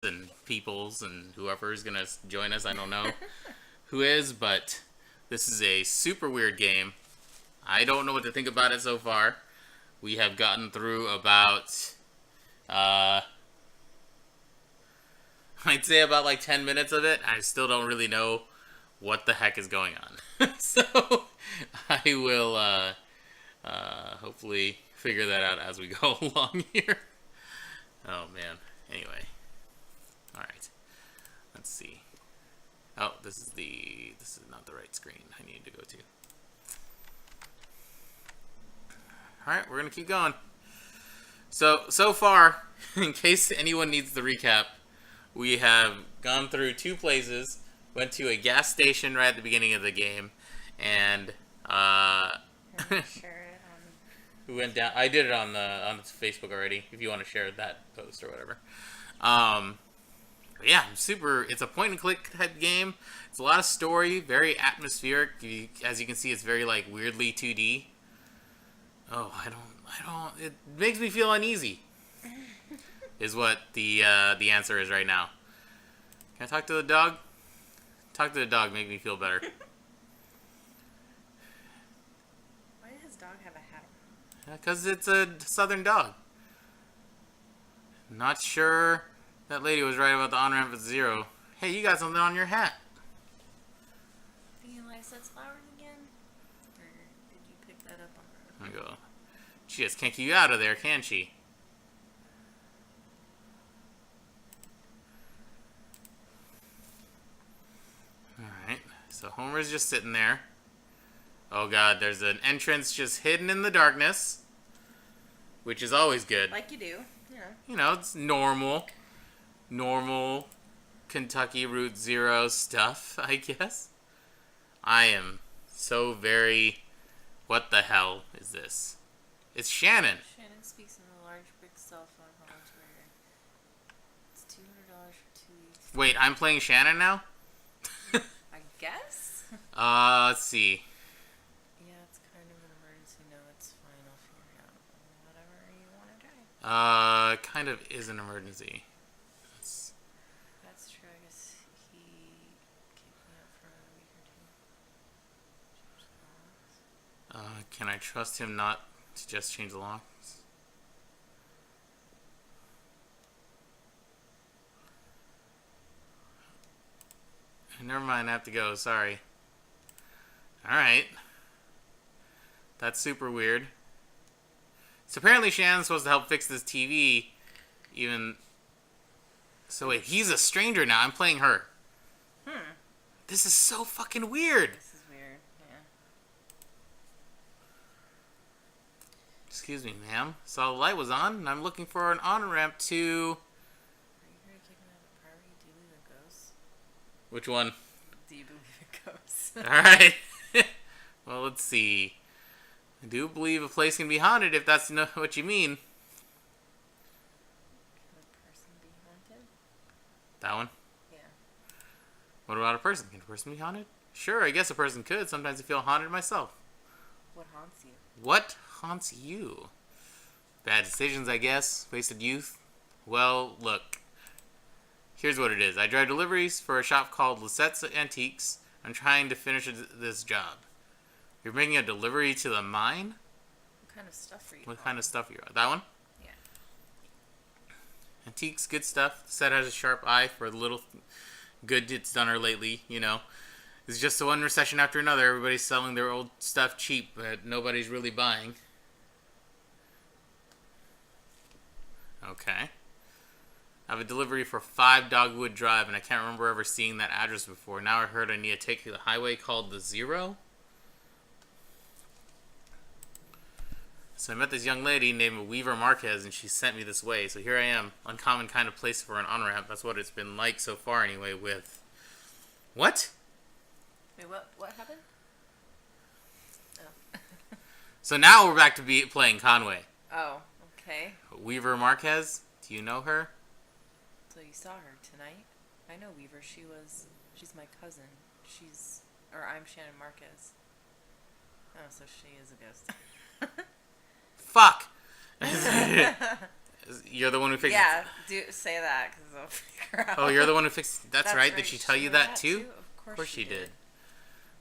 and peoples and whoever is gonna join us. I don't know who is, but this is a super weird game. I don't know what to think about it so far. We have gotten through about, I'd say about like 10 minutes of it. I still don't really know what the heck is going on. So I will hopefully figure that out as we go along here. Oh man. Anyway. Alright. Let's see. Oh, this is not the right screen I need to go to. Alright, we're gonna keep going. So far, in case anyone needs the recap, we have gone through two places, went to a gas station right at the beginning of the game, and we went down. I did it on Facebook already. If you want to share that post or whatever. But yeah, it's a point and click type game. It's a lot of story, very atmospheric. As you can see, it's very like weirdly 2D. Oh, I don't. It makes me feel uneasy. Is what the answer is right now. Can I talk to the dog? Talk to the dog. Make me feel better. Why does his dog have a hat on? Because it's a southern dog. Not sure that lady was right about the on-ramp at 0. Hey, you got something on your hat. Being Lysets flowers again? Or did you pick that up on her? I go. She just can't keep you out of there, can she? Alright, so Homer's just sitting there. Oh god, there's an entrance just hidden in the darkness. Which is always good. Like you do, yeah. You know, it's normal Kentucky Route Zero stuff, I guess. I am so very... What the hell is this? It's Shannon. Shannon speaks in a large brick cell phone hardware. It's $200 for 2 weeks. Wait, I'm playing Shannon now? I guess? Let's see. Yeah, it's kind of an emergency. No, it's fine. I'll figure it out. Whatever you want to try. Kind of is an emergency. That's true. I guess he kicked me out for a week or two. Can I trust him not to just change the locks? Never mind, I have to go. Sorry. Alright. That's super weird. So apparently Shannon's supposed to help fix this TV. Even... So wait, he's a stranger now. I'm playing her. This is so fucking weird. This is weird, yeah. Excuse me, ma'am. Saw the light was on, and I'm looking for an on-ramp to... Are you going to kick me out of the party? Do you believe in ghosts? Which one? Do you believe in ghosts? Alright. Well, let's see. I do believe a place can be haunted, if that's what you mean. Can a person be haunted? That one? Yeah. What about a person? Can a person be haunted? Sure, I guess a person could. Sometimes I feel haunted myself. What haunts you? What haunts you? Bad decisions, I guess. Wasted youth. Well, look. Here's what it is. I drive deliveries for a shop called Lysette's Antiques. I'm trying to finish this job. You're making a delivery to the mine? What kind of stuff are you What kind of stuff are you? That one? Yeah. Antiques, good stuff. The set has a sharp eye for the little good it's done her lately, you know. It's just one recession after another. Everybody's selling their old stuff cheap, but nobody's really buying. Okay. I have a delivery for 5 Dogwood Drive, and I can't remember ever seeing that address before. Now I heard I need to take the highway called the Zero. So I met this young lady named Weaver Marquez, and she sent me this way. So here I am. Uncommon kind of place for an on-ramp. That's what it's been like so far anyway with... What? Wait, what happened? Oh. So now we're back to playing Conway. Oh, okay. Weaver Marquez? Do you know her? So you saw her tonight? I know Weaver. She's my cousin. I'm Shannon Marquez. Oh, so she is a ghost. Fuck! You're the one who fixed Yeah, do say that because her out. Oh, you're the one who fixed. That's right. Did she tell you knew that too? Of course She did.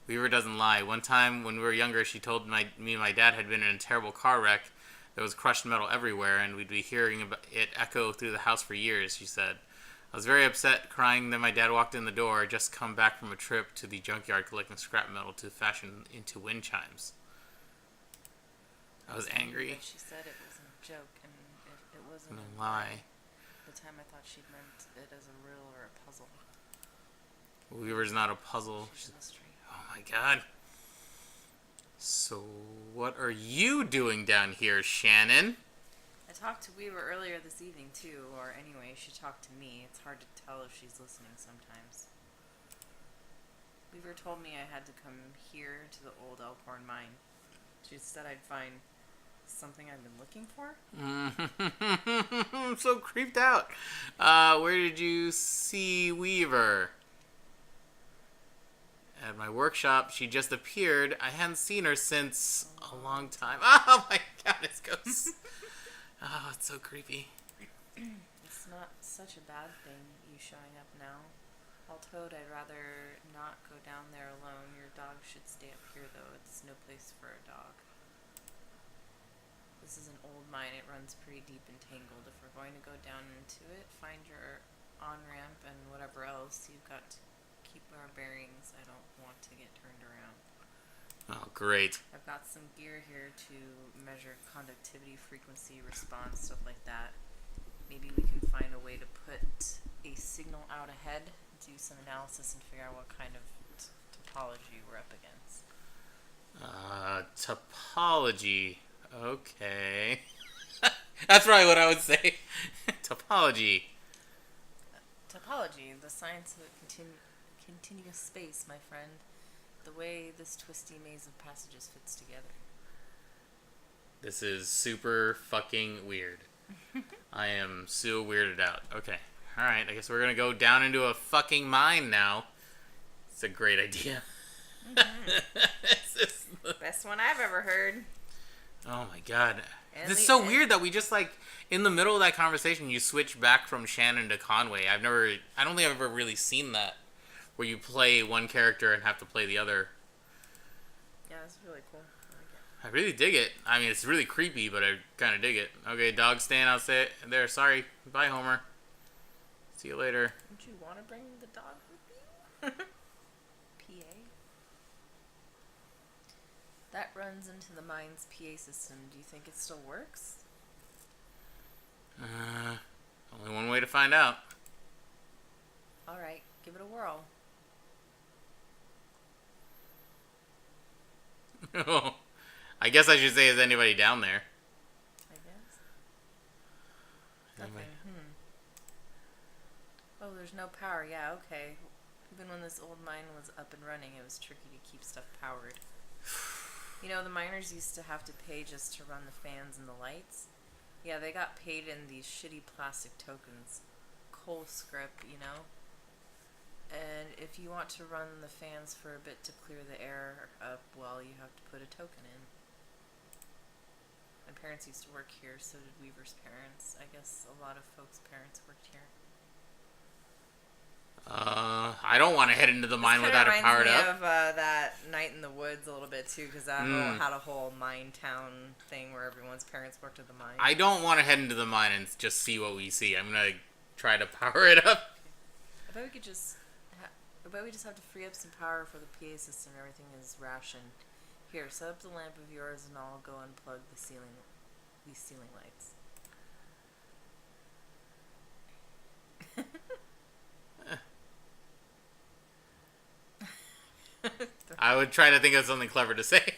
Weaver doesn't lie. One time when we were younger, she told me and my dad had been in a terrible car wreck. There was crushed metal everywhere, and we'd be hearing about it echo through the house for years, she said. I was very upset, crying. Then my dad walked in the door, just come back from a trip to the junkyard collecting scrap metal to fashion into wind chimes. I was angry. She said it was a joke, and it wasn't a lie. The time I thought she'd meant it as a riddle or a puzzle. Weaver's not a puzzle. She's a mystery. Oh my god. So, what are you doing down here, Shannon? I talked to Weaver earlier this evening, too, or anyway, she talked to me. It's hard to tell if she's listening sometimes. Weaver told me I had to come here to the old Elkhorn mine. She said I'd find something I've been looking for. I'm so creeped out. Where did you see Weaver? At my workshop. She just appeared. I hadn't seen her since a long time. Oh my god, it's ghosts. Oh, it's so creepy. It's not such a bad thing, you showing up now. All told, I'd rather not go down there alone. Your dog should stay up here, though. It's no place for a dog. This is an old mine. It runs pretty deep and tangled. If we're going to go down into it, find your on-ramp and whatever else. You've got to keep our bearings. I don't want to get turned around. Oh, great. I've got some gear here to measure conductivity, frequency, response, stuff like that. Maybe we can find a way to put a signal out ahead, do some analysis, and figure out what kind of topology we're up against. Topology. Okay. That's probably what I would say. Topology. Topology, the science of continuous space, my friend. The way this twisty maze of passages fits together. This is super fucking weird. I am so weirded out. Okay. Alright, I guess we're gonna go down into a fucking mine now. It's a great idea. Mm-hmm. Best one I've ever heard. Oh my god. And This is so weird that we just like, in the middle of that conversation, you switch back from Shannon to Conway. I don't think I've ever really seen that. Where you play one character and have to play the other. Yeah, that's really cool. I really dig it. I mean, it's really creepy, but I kind of dig it. Okay, dog stand outside there. Sorry. Bye, Homer. See you later. Don't you want to bring the dog with you? PA? That runs into the mine's PA system. Do you think it still works? Only one way to find out. Alright, give it a whirl. Oh, I guess I should say, is anybody down there? I guess. Anybody? Nothing. Oh, there's no power. Yeah, okay. Even when this old mine was up and running, it was tricky to keep stuff powered. You know, the miners used to have to pay just to run the fans and the lights. Yeah, they got paid in these shitty plastic tokens. Coal script, you know? And if you want to run the fans for a bit to clear the air up, well, you have to put a token in. My parents used to work here, so did Weaver's parents. I guess a lot of folks' parents worked here. I don't want to head into the mine without it powered up. It reminds me of that Night in the Woods a little bit, too, because that had a whole mine town thing where everyone's parents worked at the mine. I don't want to head into the mine and just see what we see. I'm going to try to power it up. I bet we could just... I bet we just have to free up some power for the PA system. Everything is rationed. Here, set up the lamp of yours, and I'll go unplug these ceiling lights. I would try to think of something clever to say.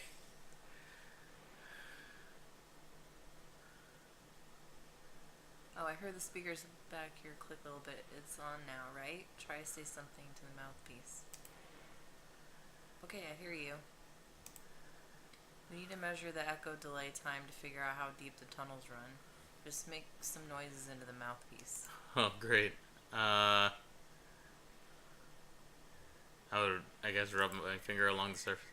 Oh, I heard the speakers back here click a little bit. It's on now, right? Try to say something to the mouthpiece. Okay, I hear you. We need to measure the echo delay time to figure out how deep the tunnels run. Just make some noises into the mouthpiece. Oh, great. I would, I guess, rub my finger along the surface.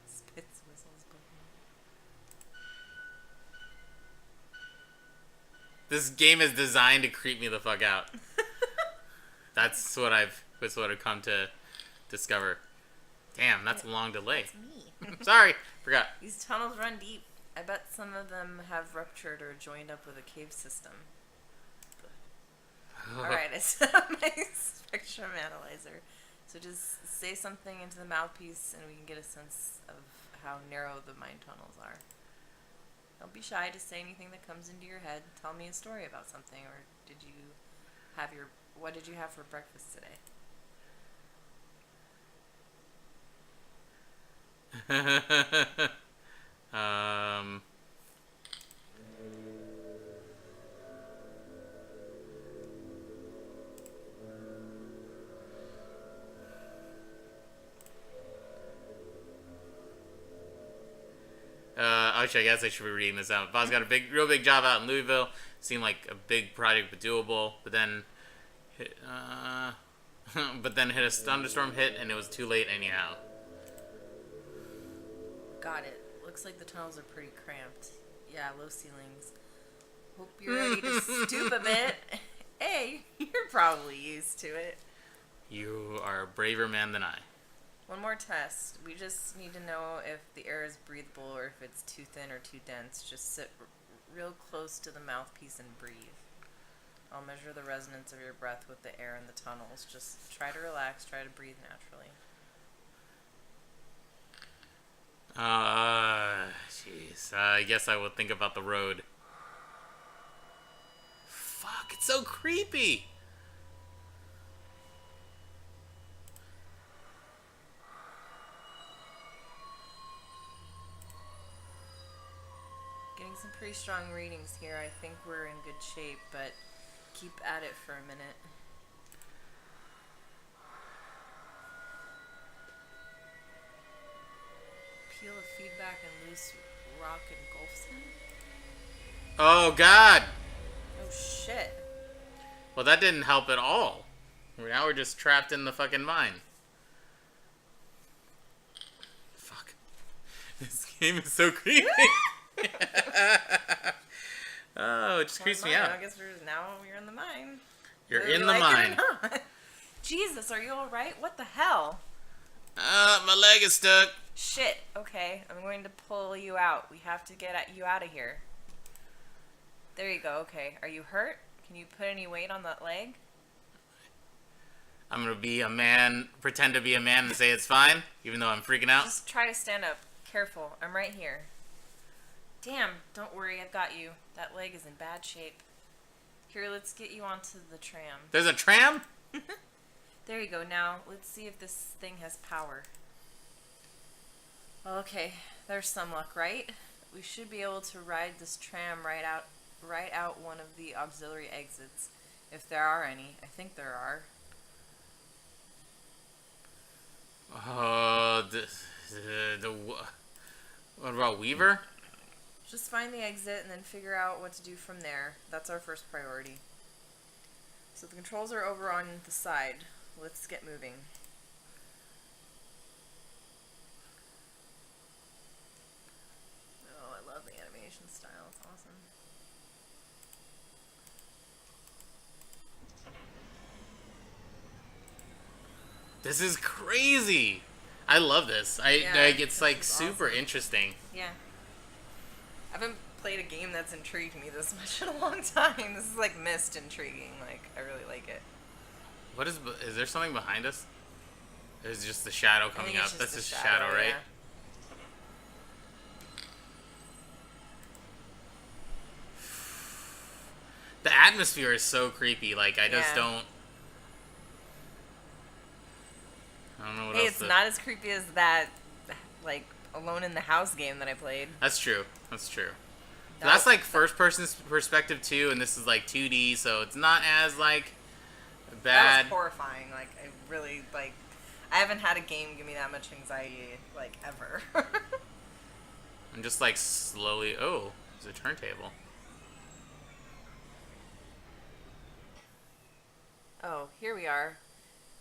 Spits This game is designed to creep me the fuck out. That's what I've come to discover. Damn, that's a long delay. It's me. Sorry, forgot. These tunnels run deep. I bet some of them have ruptured or joined up with a cave system. Alright, I set up my spectrum analyzer. So just say something into the mouthpiece and we can get a sense of how narrow the mine tunnels are. Don't be shy, just say anything that comes into your head. Tell me a story about something, or what did you have for breakfast today? Actually, I guess I should be reading this out. Boss got a real big job out in Louisville. Seemed like a big project, but doable. But then, hit a thunderstorm hit, and it was too late anyhow. Got it. Looks like the tunnels are pretty cramped. Yeah, low ceilings. Hope you're ready to stoop a bit. Hey, you're probably used to it. You are a braver man than I. One more test. We just need to know if the air is breathable or if it's too thin or too dense. Just sit real close to the mouthpiece and breathe. I'll measure the resonance of your breath with the air in the tunnels. Just try to relax, try to breathe naturally. Jeez. I guess I will think about the road. Fuck, it's so creepy. Getting some pretty strong readings here. I think we're in good shape, but keep at it for a minute. Peel of feedback and loose rock engulfs him? Oh, God. Oh, shit. Well, that didn't help at all. Now we're just trapped in the fucking mine. Fuck. This game is so creepy. Oh, it just creeps me out. I guess we're in the mine. You're Whether in we the like mine. it or not. Jesus, are you alright? What the hell? My leg is stuck. Shit. Okay, I'm going to pull you out. We have to get you out of here. There you go. Okay. Are you hurt? Can you put any weight on that leg? I'm gonna be a man, pretend to be a man and say it's fine, even though I'm freaking out. Just try to stand up. Careful. I'm right here. Damn. Don't worry. I've got you. That leg is in bad shape. Here, let's get you onto the tram. There's a tram? There you go. Now, let's see if this thing has power. Okay, there's some luck, right? We should be able to ride this tram right out one of the auxiliary exits, if there are any. I think there are. What about Weaver? Just find the exit and then figure out what to do from there. That's our first priority. So the controls are over on the side. Let's get moving. Oh, I love the animation style. It's awesome. This is crazy. I love this. It's like super awesome. Interesting. Yeah. I haven't played a game that's intrigued me this much in a long time. This is like Myst intriguing. Like, I really like it. What is there something behind us? There's just the shadow coming up. That's just shadow, right? Yeah. The atmosphere is so creepy. Like, I just Yeah. don't. I don't know what Hey, else. it's not as creepy as that, like, Alone in the House game that I played. That's true. That's true. That That's was- like first person's perspective too, and this is like 2D, so it's not as like That bad. was horrifying. Like, I really, like, I haven't had a game give me that much anxiety, like, ever. I'm just like slowly. Oh, there's a turntable. Oh, here we are.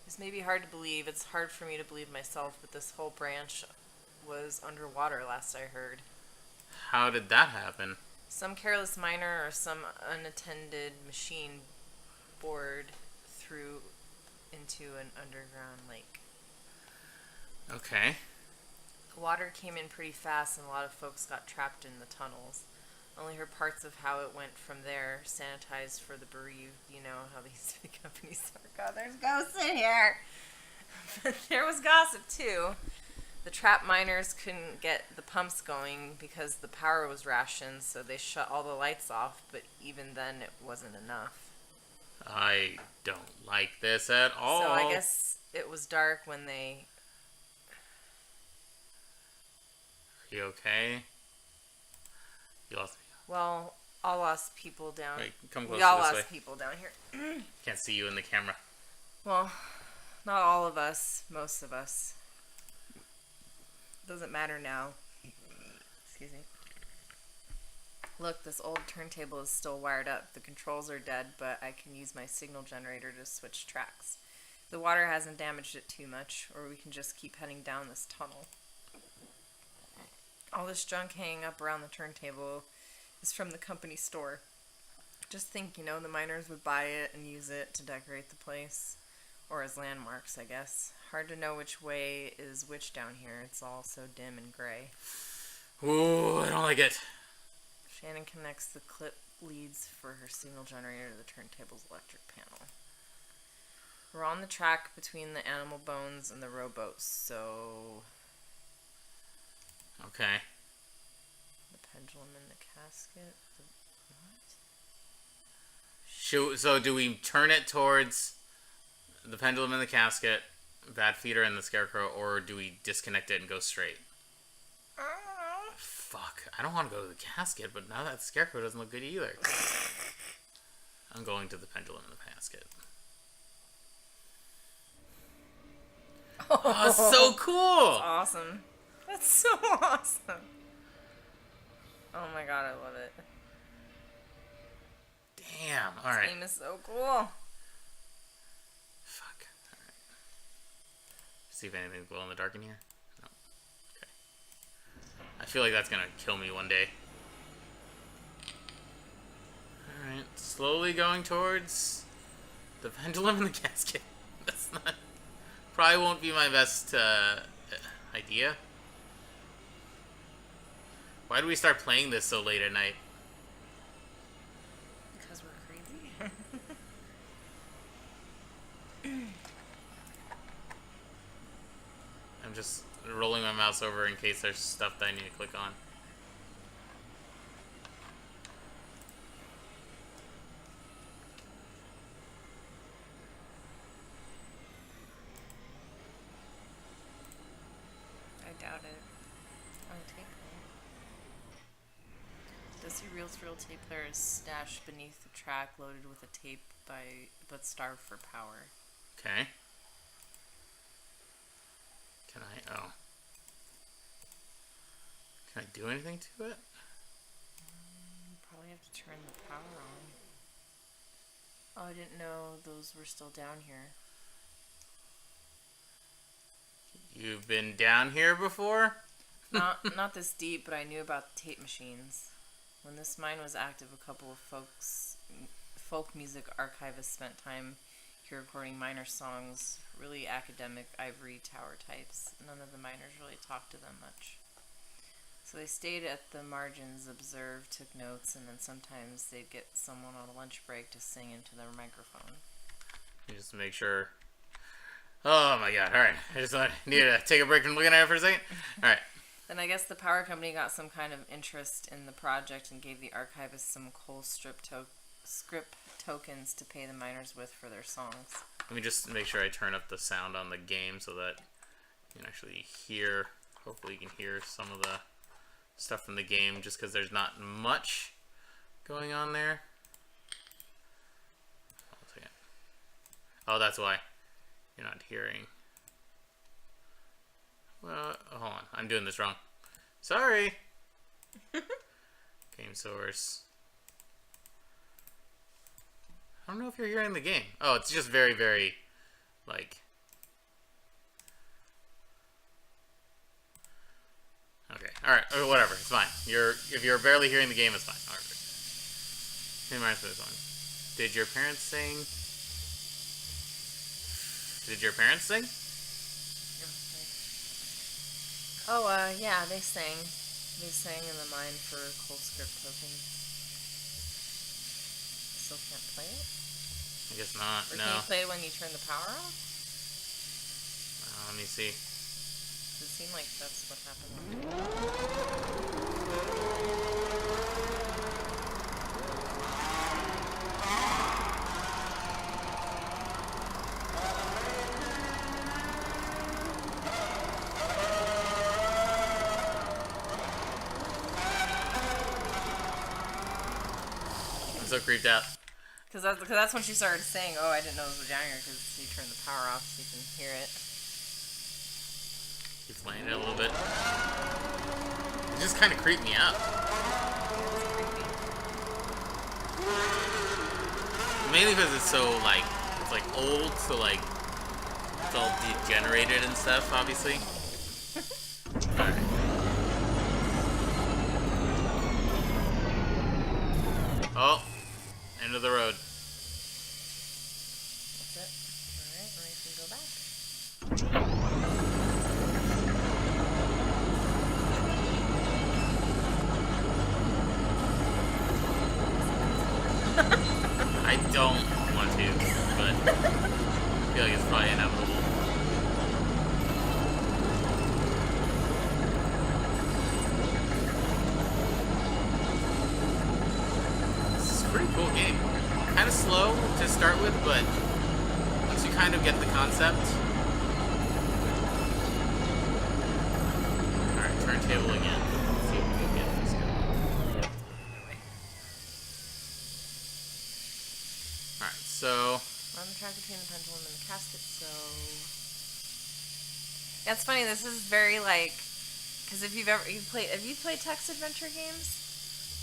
This may be hard to believe. It's hard for me to believe myself, but this whole branch was underwater last I heard. How did that happen? Some careless miner or some unattended machine bored through into an underground lake. Okay. Water came in pretty fast and a lot of folks got trapped in the tunnels. Only heard parts of how it went from there, sanitized for the bereaved. You know how these big companies are. God, there's ghosts in here. But there was gossip too. The trapped miners couldn't get the pumps going because the power was rationed, so they shut all the lights off, but even then it wasn't enough. I don't like this at all. So I guess it was dark when they... Are you okay? You lost me. Well, all lost people down... Wait, come we closer all this lost way. people down here. Can't see you in the camera. Well, not all of us. Most of us. Doesn't matter now. Excuse me. Look, this old turntable is still wired up. The controls are dead, but I can use my signal generator to switch tracks. The water hasn't damaged it too much, or we can just keep heading down this tunnel. All this junk hanging up around the turntable is from the company store. Just think, the miners would buy it and use it to decorate the place. Or as landmarks, I guess. Hard to know which way is which down here. It's all so dim and gray. Ooh, I don't like it. Shannon connects the clip leads for her signal generator to the turntable's electric panel. We're on the track between the animal bones and the rowboats, so... Okay. The pendulum in the casket? What? So do we turn it towards the pendulum in the casket, Bad Feeder, and the Scarecrow, or do we disconnect it and go straight? I don't know. Fuck. I don't want to go to the casket, but now that Scarecrow doesn't look good either. I'm going to the pendulum in the casket. Oh, it's so cool! That's awesome. That's so awesome. Oh my god, I love it. Damn. Alright. This game is so cool. Fuck. Alright. See if anything's glow in the dark in here. No. Okay. I feel like that's gonna kill me one day. Alright. Slowly going towards the pendulum in the casket. That's not... Probably won't be my best idea. Why do we start playing this so late at night? Because we're crazy. I'm just rolling my mouse over in case there's stuff that I need to click on. I doubt it. On a tape player. Dusty Reel's real tape player is stashed beneath the track, loaded with a tape but starved for power. Okay. Can I... Oh. Can I do anything to it? Probably have to turn the power on. Oh, I didn't know those were still down here. You've been down here before? Not this deep, but I knew about the tape machines. When this mine was active, a couple of folk music archivists spent time here recording miner songs, really academic ivory tower types. None of the miners really talked to them much. So they stayed at the margins, observed, took notes, and then sometimes they'd get someone on a lunch break to sing into their microphone. Just to make sure. Oh my god, alright. I just need to take a break from looking at it for a second. Alright. Then I guess the power company got some kind of interest in the project and gave the archivist some coal script tokens to pay the miners with for their songs. Let me just make sure I turn up the sound on the game so that you can actually hear. Hopefully you can hear some of the stuff from the game just because there's not much going on there. One second. Oh, that's why you're not hearing. Well, hold on. I'm doing this wrong. Sorry. Game source. I don't know if you're hearing the game. Oh, it's just very, very, like... Okay, alright, or whatever, it's fine. If you're barely hearing the game, it's fine. Alright. Hey, reminds me of song. Did your parents sing? Did your parents sing? Oh, yeah, they sang. They sang in the mine for coal script tokens. Still can't play it? I guess not. Or No. can you play it when you turn the power off? Let me see. It seemed like that's what happened. I'm so creeped out. Because that's when she started saying, oh, I didn't know this was Jagger, because you turned the power off so you can hear it. Keep playing it a little bit. It just kind of creeped me out. Mainly because it's so, like, it's like old, so like, it's all degenerated and stuff, obviously. Alright. Oh, end of the road. That's it. Alright, now you can go back. I don't want to, but I feel like it's probably inevitable. This is a pretty cool game. Kind of slow to start with, but once you kind of get the concept. Alright, turntable again. Let's see if we can get this going. Alright, so On the track between the pendulum and the casket, so... Yeah, it's funny, this is very, like... Because if you've played text adventure games?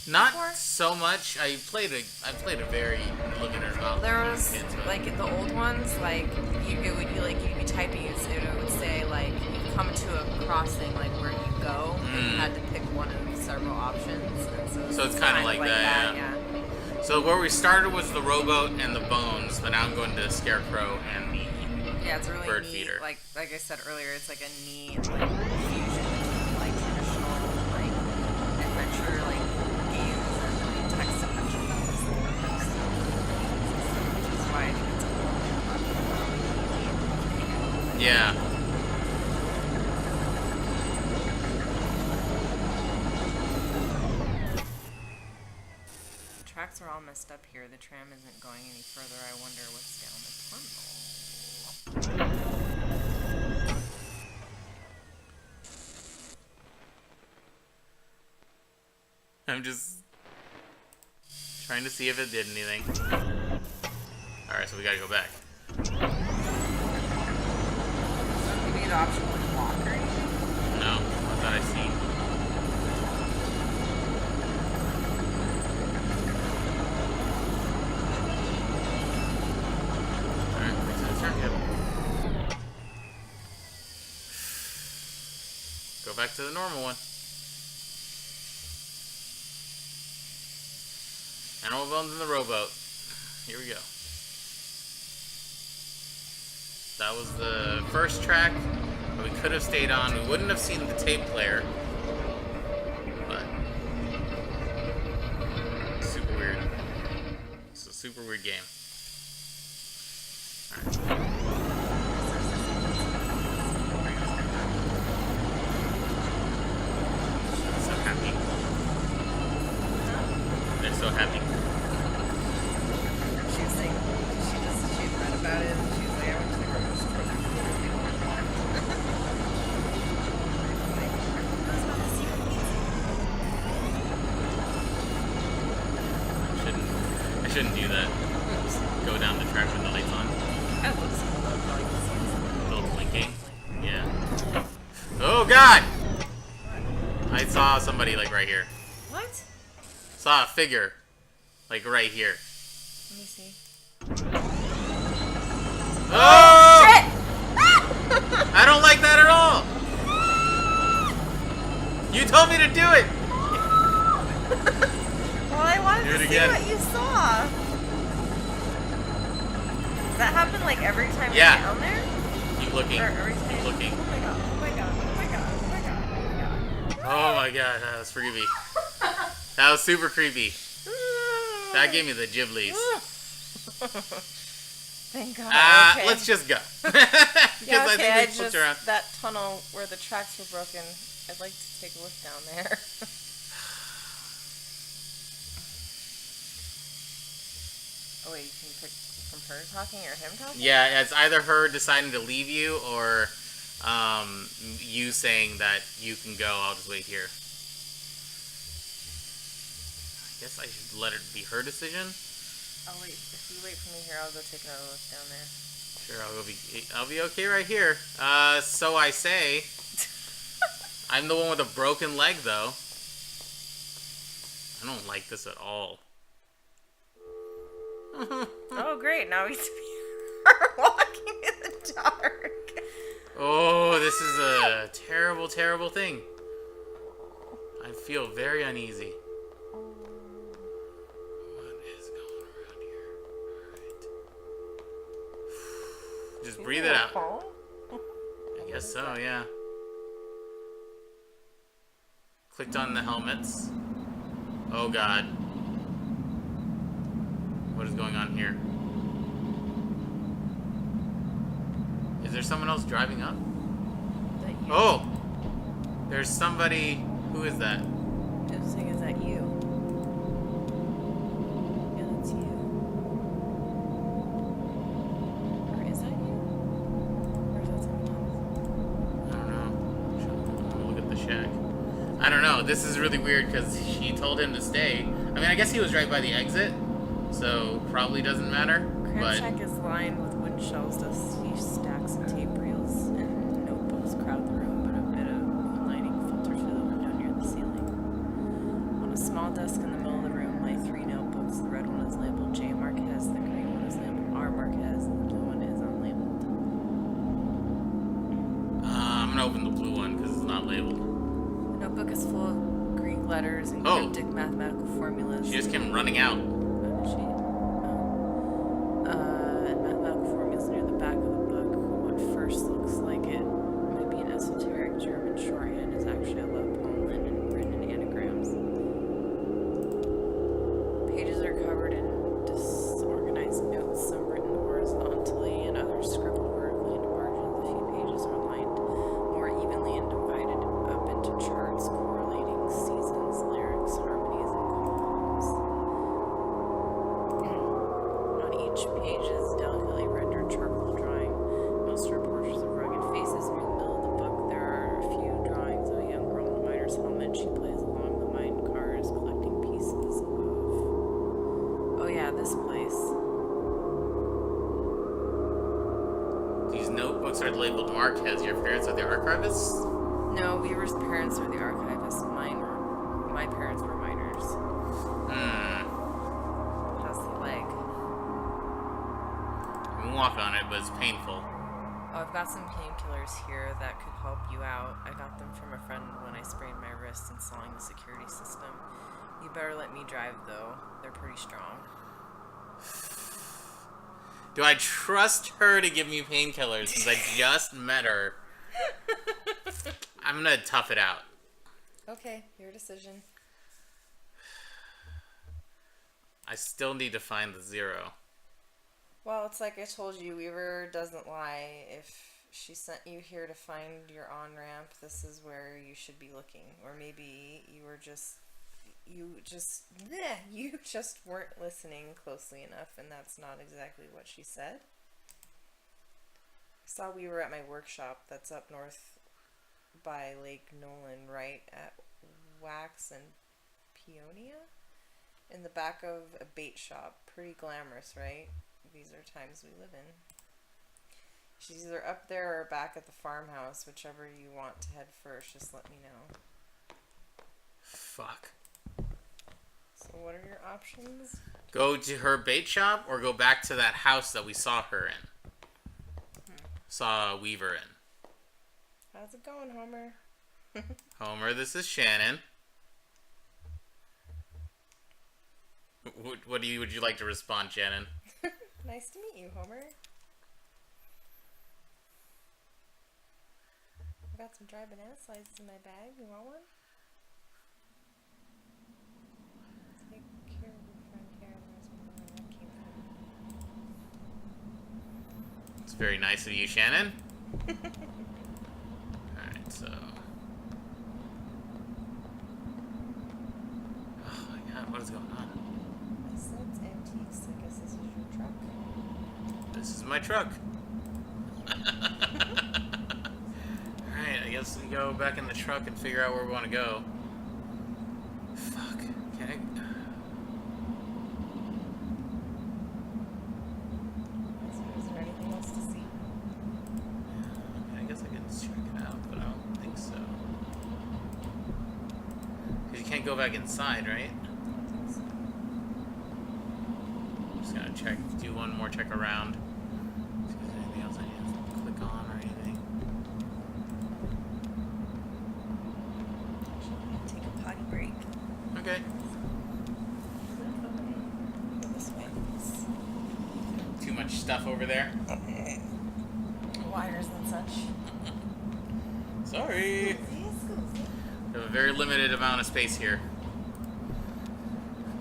not Before? so much. I played a very limited amount. There was, into it. like, the old ones, like, you'd be typing, it would say, like, you've come to a crossing, like, where you go, and you had to pick one of several options. And So it's kinda like that, yeah. So where we started was the rowboat and the bones, but now I'm going to Scarecrow and the Yeah, it's a really bird neat, feeder. like I said earlier, it's like a neat, like, fusion between, like, traditional, like, adventure, like, games and, like, text adventure games. Which is why I think it's a little Yeah. The tracks are all messed up here. The tram isn't going any further. I wonder what's down the tunnel. I'm just trying to see if it did anything. Alright, so we gotta go back. Give me the option to walk or anything. No, I thought I seen. Alright, back to the turntable. Go back to the normal one. Animal bones in the rowboat. Here we go. That was the first track that we could have stayed on. We wouldn't have seen the tape player. But super weird. It's a super weird game. Alright. So happy. They're so happy. She was saying, she read about it, and she was like, I went to the grocery store. I shouldn't do that. Just go down the track with the lights on. That looks cool. I like to see A little blinking. Yeah. Oh god! I saw somebody like right here. What? Saw a figure. Like right here. Let me see. Oh! Shit! I don't like that at all! You told me to do it! Well, I wanted wanted Do it to see again. what you saw. Does that happen like every time Yeah. you're down there? Keep looking. Or every time? Keep looking. Oh my god, oh my god, oh my god, oh my god, oh my god. Oh my god, that was creepy. That was super creepy. That gave me the giblies. Thank God. Okay. Let's just go. Because Yeah, I okay, think we flipped around. that tunnel where the tracks were broken, I'd like to take a look down there. Oh wait, you can pick from her talking or him talking? Yeah, it's either her deciding to leave you or you saying that you can go. I'll just wait here. I guess I should let it be her decision. I'll wait. If you wait for me here, I'll go take another look down there. Sure, I'll be okay right here. So I say. I'm the one with a broken leg, though. I don't like this at all. Oh great, now we see her walking in the dark. Oh, this is a terrible, terrible thing. I feel very uneasy. What is going around here? Alright. Just breathe it out. I guess so, yeah. Clicked on the helmets. Oh god. What is going on here? Is there someone else driving up? Oh! There's somebody... Who is that? I was saying, is that you? Yeah, that's you. Or is that you? Or is that someone else? I don't know. I'm gonna look at the shack. I don't know. This is really weird because she told him to stay. I mean, I guess he was right by the exit, so probably doesn't matter. Cram But shack is lined with wooden shelves, dusty stacks of tape reels, and notebooks crowd the room, but a bit of moonlighting filters through the window near the ceiling. On a small desk in the middle of the room lay 3 notebooks. The red one is labeled J. Marquez, the green one is labeled R. Marquez, and the blue one is unlabeled. I'm gonna open the blue one because it's not labeled. The notebook is full of Greek letters and Oh. cryptic mathematical formulas. She just came running out. How did she? And mathematical formulas near the back of the book. What first looks like it might be an esoteric German shorthand is actually a love poem written in anagrams. Pages are covered in disorganized notes, some written horizontally and others scribbled vertically into margins. A few pages are lined more evenly and divided up into charts correlating seasons, lyrics, harmonies, and poems. On each page is delicately rendered charcoal drawing. Most are portraits of rugged faces. Near the middle of the book, there are a few drawings of a young girl in a miner's helmet. She plays along the mine cars, collecting pieces of... Oh yeah, this place. These notebooks are labeled Marquez. Your parents are the archivists? No, Weaver's parents are the archivists. My parents were miners. How's the leg? I can walk on it, but it's painful. Oh, I've got some painkillers here that could help you out. I got them from a friend when I sprained my wrist installing the security system. You better let me drive, though. They're pretty strong. Do I trust her to give me painkillers since I just met her? I'm gonna tough it out. Okay, your decision. I still need to find the 0. Well, it's like I told you, Weaver doesn't lie. If she sent you here to find your on-ramp, this is where you should be looking. Or maybe you just weren't listening closely enough, and that's not exactly what she said. I saw Weaver at my workshop that's up north by Lake Nolan, right at Wax and Peonia? In the back of a bait shop. Pretty glamorous, right? These are times we live in. She's either up there or back at the farmhouse, whichever you want to head first, just let me know. Fuck. So what are your options? Go to her bait shop or go back to that house that we saw her in. Saw Weaver in. How's it going, Homer? Homer, this is Shannon. Would you like to respond, Shannon? Nice to meet you, Homer. I got some dry banana slices in my bag. You want one? Take care of your friend here. There's more where that came from. It's very nice of you, Shannon. Alright, so... Oh my god, what is going on? I said it's antiques. I guess this is your truck. This is my truck. Alright, I guess we go back in the truck and figure out where we want to go. Fuck. Can I... Is there anything else to see? I guess I can check it out, but I don't think so. Because you can't go back inside, right? I'm just gonna check, do one more check around. See if there's anything else I need to click on or anything. Take a potty break. Okay. Go this way. Too much stuff over there. Wires and such. Sorry. We have a very limited amount of space here.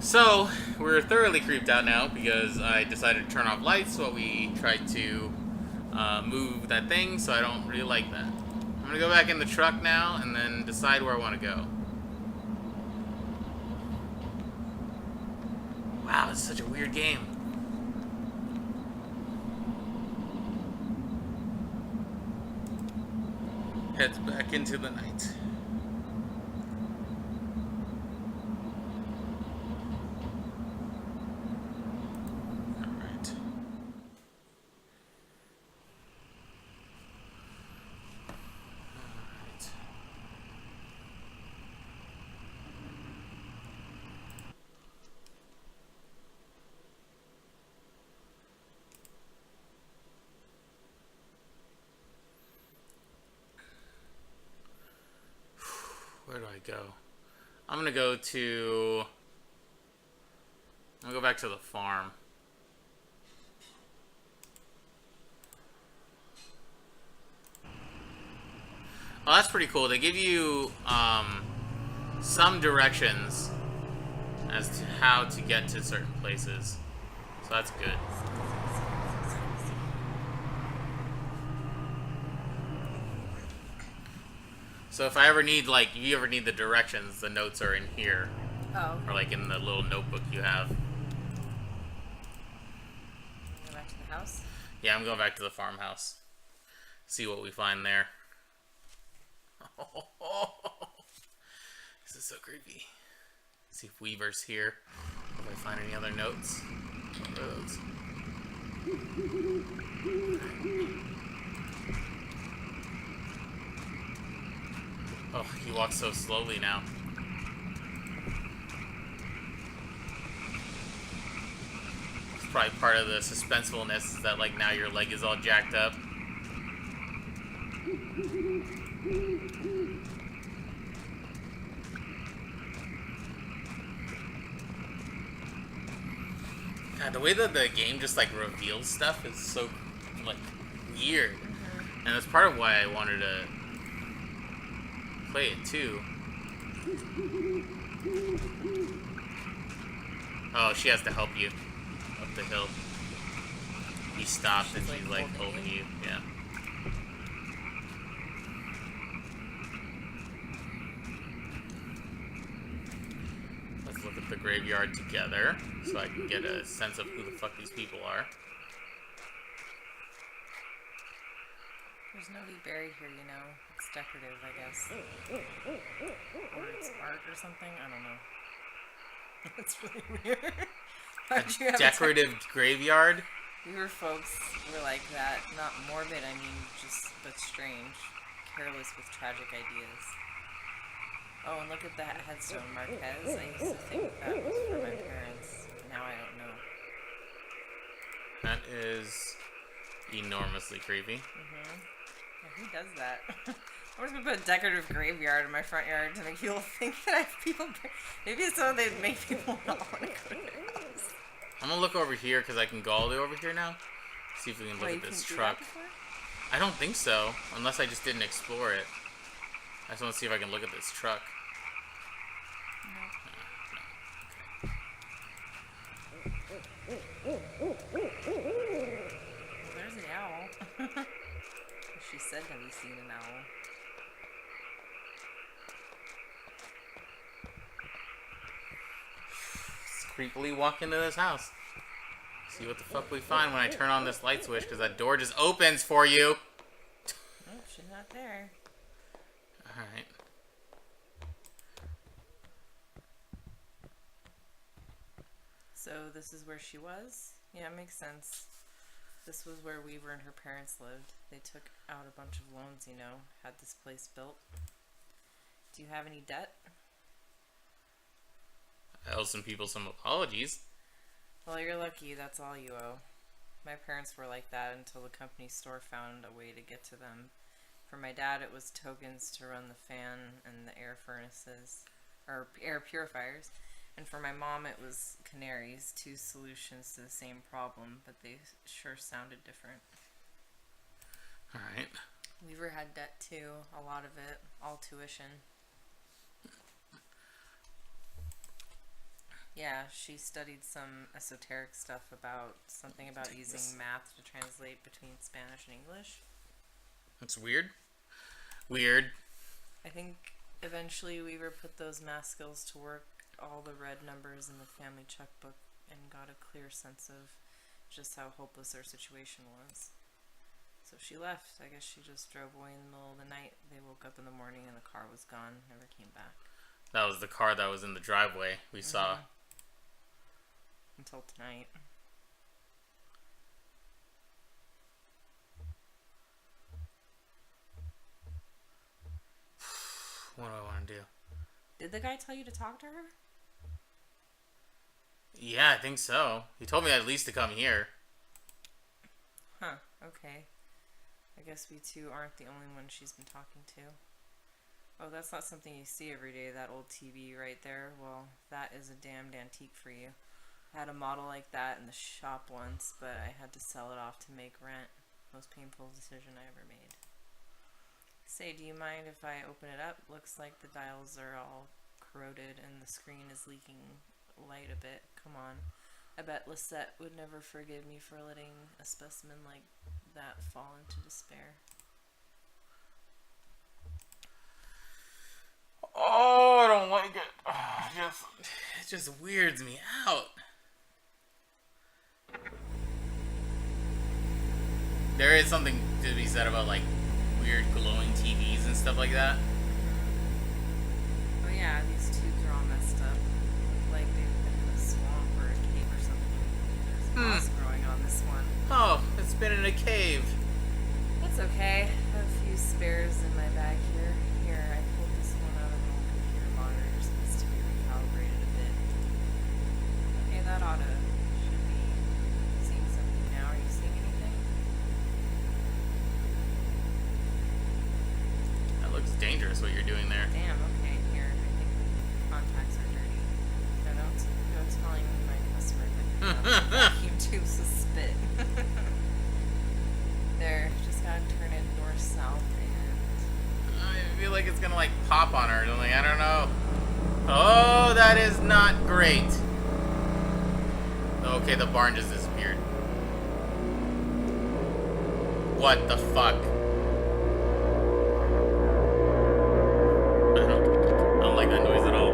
So, we're thoroughly creeped out now because I decided to turn off lights while we tried to move that thing, so I don't really like that. I'm gonna go back in the truck now and then decide where I want to go. Wow, it's such a weird game. Heads back into the night. Alright. Alright. Where do I go? I'm gonna go to... I'll go back to the farm. Oh, that's pretty cool. They give you some directions as to how to get to certain places. So that's good. So if I ever need, like, if you ever need the directions, the notes are in here. Oh. Or, like, in the little notebook you have. Go back to the house. Yeah, I'm going back to the farmhouse. See what we find there. This is so creepy. See if Weaver's here. If I find any other notes. Those. Oh, he walks so slowly now. It's probably part of the suspensefulness is that, like, now your leg is all jacked up. God, the way that the game just, like, reveals stuff is so, like, weird. And that's part of why I wanted to play it, too. Oh, she has to help you up the hill. He stops and she's, like, holding you. Yeah. Let's look at the graveyard together so I can get a sense of who the fuck these people are. There's nobody buried here, you know. It's decorative, I guess. Or it's art or something. I don't know. That's really weird. Why'd you have Decorative graveyard? Weaver folks were like that. Not morbid, I mean, just, but strange. Careless with tragic ideas. Oh, and look at that headstone, Marquez. I used to think that was for my parents. Now I don't know. That is enormously creepy. Yeah, who does that? I'm just gonna put a decorative graveyard in my front yard to make people think that I have people. Maybe it's something that make people not want to go to their house. I'm gonna look over here because I can go all the way over here now. See if we can look Wait, at you this can do that truck. before? I don't think so, unless I just didn't explore it. I just want to see if I can look at this truck. There's an owl. She said, have you seen an owl? Let's creepily walk into this house. See what the fuck we find when I turn on this light switch, because that door just opens for you. Nope, she's not there. Alright. So this is where she was? Yeah, it makes sense. This was where Weaver and her parents lived. They took out a bunch of loans, you know, had this place built. Do you have any debt? I owe some people some apologies. Well, you're lucky. That's all you owe. My parents were like that until the company store found a way to get to them. For my dad, it was tokens to run the fan and the air furnaces, or air purifiers. And for my mom, it was canaries, two solutions to the same problem, but they sure sounded different. Alright. Weaver had debt too, a lot of it, all tuition. Yeah, she studied some esoteric stuff about something about using math to translate between Spanish and English. That's weird. Weird. I think eventually Weaver put those math skills to work, all the red numbers in the family checkbook, and got a clear sense of just how hopeless their situation was. So she left. I guess she just drove away in the middle of the night. They woke up in the morning and the car was gone, never came back. That was the car that was in the driveway we saw. Until tonight. What do I want to do? Did the guy tell you to talk to her? Yeah, I think so. He told me at least to come here. Huh, okay. I guess we two aren't the only ones she's been talking to. Oh, that's not something you see every day, that old TV right there. Well, that is a damned antique for you. I had a model like that in the shop once, but I had to sell it off to make rent. Most painful decision I ever made. Say, do you mind if I open it up? Looks like the dials are all corroded and the screen is leaking light a bit. Come on. I bet Lisette would never forgive me for letting a specimen like that fall into despair. Oh, I don't like it. It just weirds me out. There is something to be said about like weird glowing TVs and stuff like that. Oh yeah, these tubes are all messed up. Look like they've been in a swamp or a cave or something. There's moss growing on this one. Oh, it's been in a cave. That's okay. I have a few spares in my bag here. Here, I pulled this one out of an old computer monitor. Just needs to be recalibrated a bit. Okay, that should be seeing something now. Are you seeing anything? That looks dangerous what you're doing there. Damn, okay, here. I think the contacts are dirty. No, don't telling my customer that vacuum tubes with spit. There, just gotta turn it north-south and... I feel like it's gonna like pop on her or something. I don't know. Oh, that is not great. Okay, the barn just disappeared. What the fuck? I don't like that noise at all.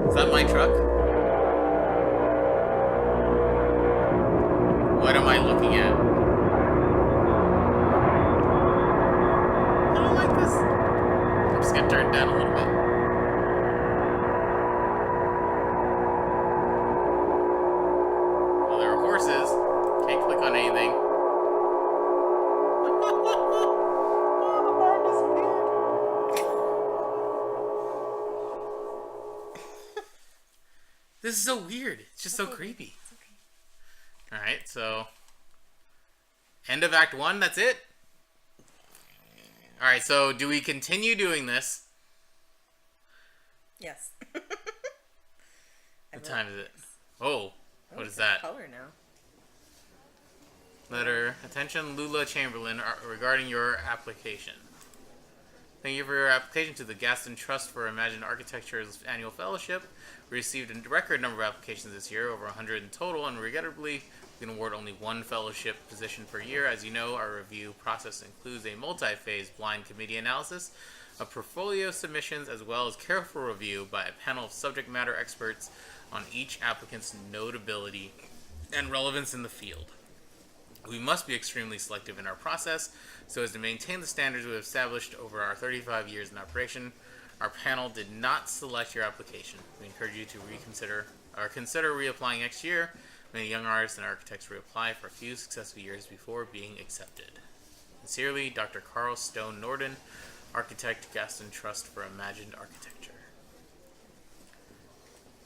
Is that my truck? What am I looking at? I don't like this. I'm just gonna turn it down a little bit. Well, there are horses. Can't click on anything. Oh, the barn disappeared. This is so weird. It's just so creepy. It's okay. Alright, so end of Act 1, that's it? All right. So, do we continue doing this? Yes. What time is it? Oh, what is that? Color now. Letter. Attention, Lula Chamberlain, regarding your application. Thank you for your application to the Gaston Trust for Imagined Architecture's annual fellowship. We received a record number of applications this year, over 100 in total, and regrettably, we can award only one fellowship position per year. As you know, our review process includes a multi-phase blind committee analysis of portfolio submissions, as well as careful review by a panel of subject matter experts on each applicant's notability and relevance in the field. We must be extremely selective in our process so as to maintain the standards we have established over our 35 years in operation. Our panel did not select your application. We encourage you to reconsider or consider reapplying next year. Many young artists and architects reapply for a few successful years before being accepted. Sincerely, Dr. Carl Stone Norden, Architect, Gaston Trust for Imagined Architecture.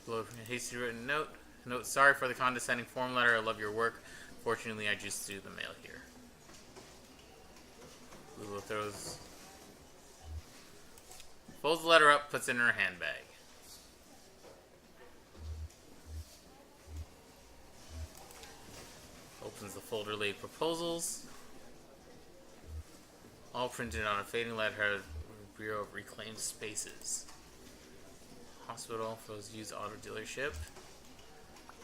Below a hasty written note. Note, sorry for the condescending form letter. I love your work. Fortunately, I just threw the mail here. Lula folds the letter up, puts it in her handbag. Opens the folder labeled proposals. All printed on a fading letterhead, Bureau of Reclaimed Spaces. Hospital, proposed use auto dealership.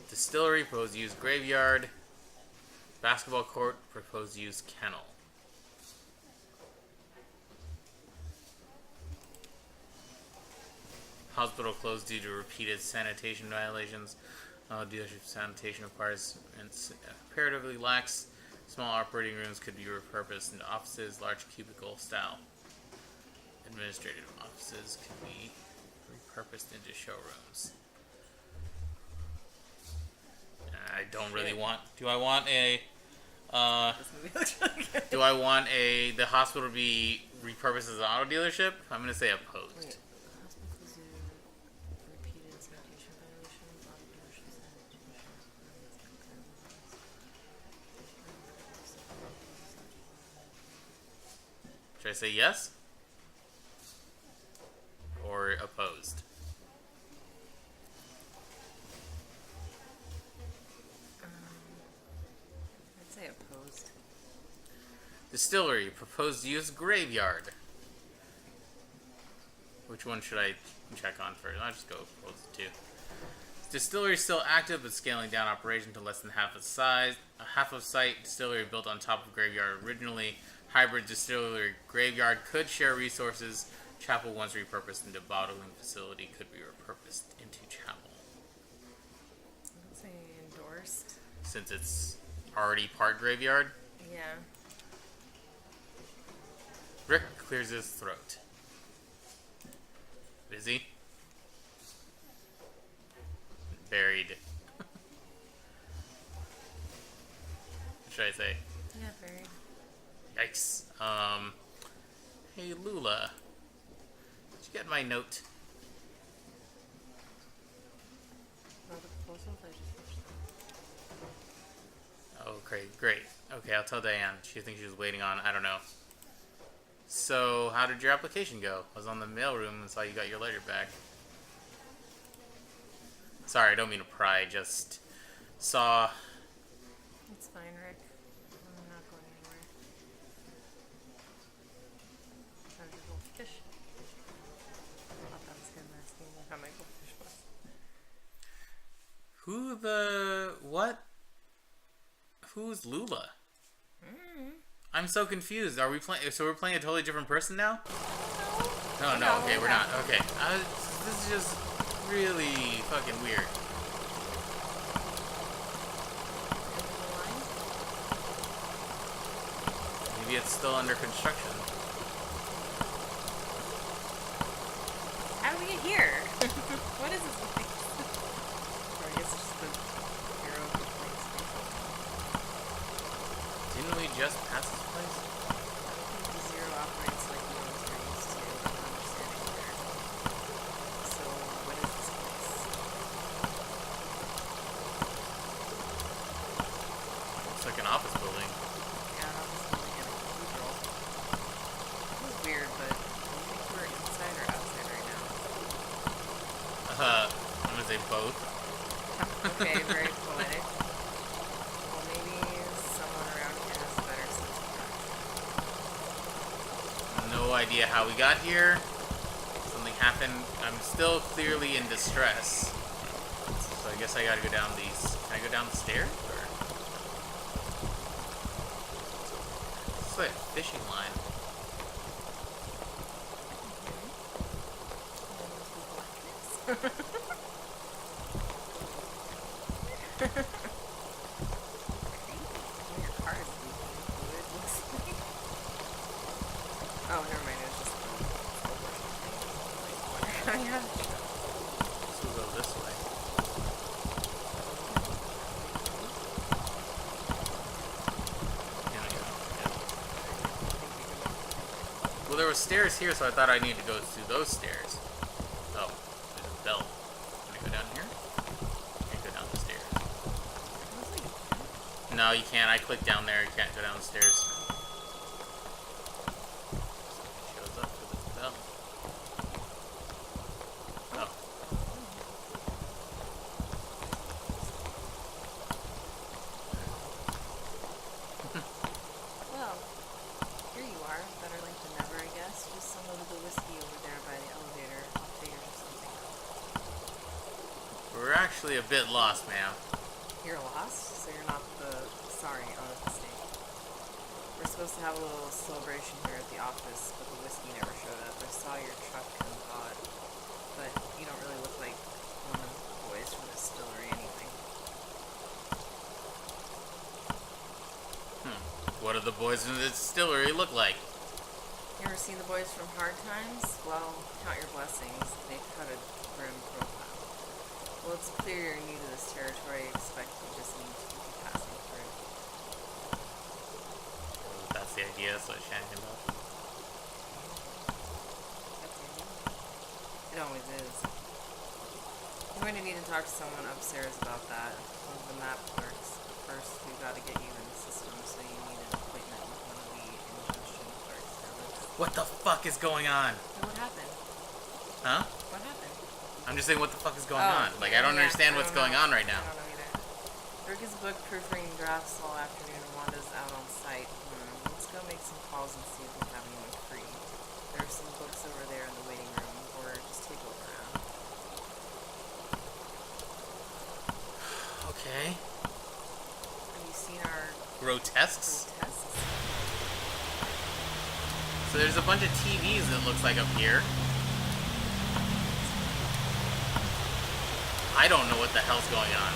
Distillery, proposed use graveyard. Basketball court, proposed use kennel. Hospital closed due to repeated sanitation violations. Dealership sanitation requires comparatively lax. Small operating rooms could be repurposed into offices, large cubicle style. Administrative offices can be repurposed into showrooms. I don't really want. Do I want a? Do I want the hospital to be repurposed as an auto dealership? I'm gonna say opposed. Wait. Should I say yes? Or opposed? I'd say opposed. Distillery, proposed use graveyard. Which one should I check on first? I'll just go opposed too. Distillery is still active, but scaling down operation to less than half its size. Half of site distillery built on top of graveyard originally. Hybrid distillery graveyard could share resources. Chapel, once repurposed into bottling facility, could be repurposed into chapel. I'd say endorsed. Since it's already part graveyard. Yeah. Rick clears his throat. Busy. Buried. What should I say? Yeah, buried. Yikes. Hey Lula. Did you get my note? No, the proposals, I just watched them. Oh, great. Okay, I'll tell Diane. She thinks she was waiting on, I don't know. So, how did your application go? I was on the mailroom and saw you got your letter back. Sorry, I don't mean to pry, I just saw... It's fine, Rick. I'm not going anywhere. How's your goldfish? I thought that was him asking me how my goldfish was. Who the... what? Who's Lula? I'm so confused. Are we playing... So we're playing a totally different person now? No, okay, we're not. Okay. This is just really fucking weird. Maybe it's still under construction. How do we get here? What is this place? Or I guess it's just the Bureau of Reclaimed Spaces. Didn't we just pass this place? I think the Zero operates like the military used to. I'm not understanding there. So, what is this place? Looks like an office building. Yeah, an office building and a cathedral. say both. Okay, very poetic. Well, maybe someone around here has a better sense of No idea how we got here. Something happened. I'm still clearly in distress. So I guess I gotta go down these. Can I go down the stairs? Or? It's like a fishing line. Your car is leaking fluid, looks like. Oh, never mind. It was just a oh, yeah. So we'll go this way. Yeah. Well, there were stairs here, so I thought I needed to go through those stairs. Oh, there's a bell. Can I go down here? Can't go down the stairs. No, you can't. I clicked down there. You can't go down the stairs. Shows up with its bell. Oh. Well, here you are. Better late than never, I guess. Just some of the whiskey over there by the elevator. I'll figure something out. We're actually a bit lost, ma'am. You're lost, so you're not the... Sorry, I was mistaken. We're supposed to have a little celebration here at the office, but the whiskey never showed up. I saw your truck and thought, but you don't really look like one of the boys from the distillery anyway. What do the boys in the distillery look like? You ever seen the boys from Hard Times? Well, count your blessings. They've cut a grim profile. Well, it's clear you're new to this territory. I expect you just need to keep passing through. That's the idea, that's what Shannon about. That's the idea. It always is. I'm going to need to talk to someone upstairs about that. One of the map clerks. But first, we've got to get you in the system, so you need an appointment with one of the ingestion clerks. What the fuck is going on? So what happened? Huh? What happened? I'm just saying, what the fuck is going on? Like, I don't Yeah, understand I what's don't going know. on right now. I don't know either. Rick is booked proofreading drafts all afternoon and Wanda's out on site. Let's go make some calls and see if we have anyone free. There are some books over there in the waiting room, or just take a look around. Okay. Have you seen our Grotesques? tests? So there's a bunch of TVs that looks like up here. I don't know what the hell's going on.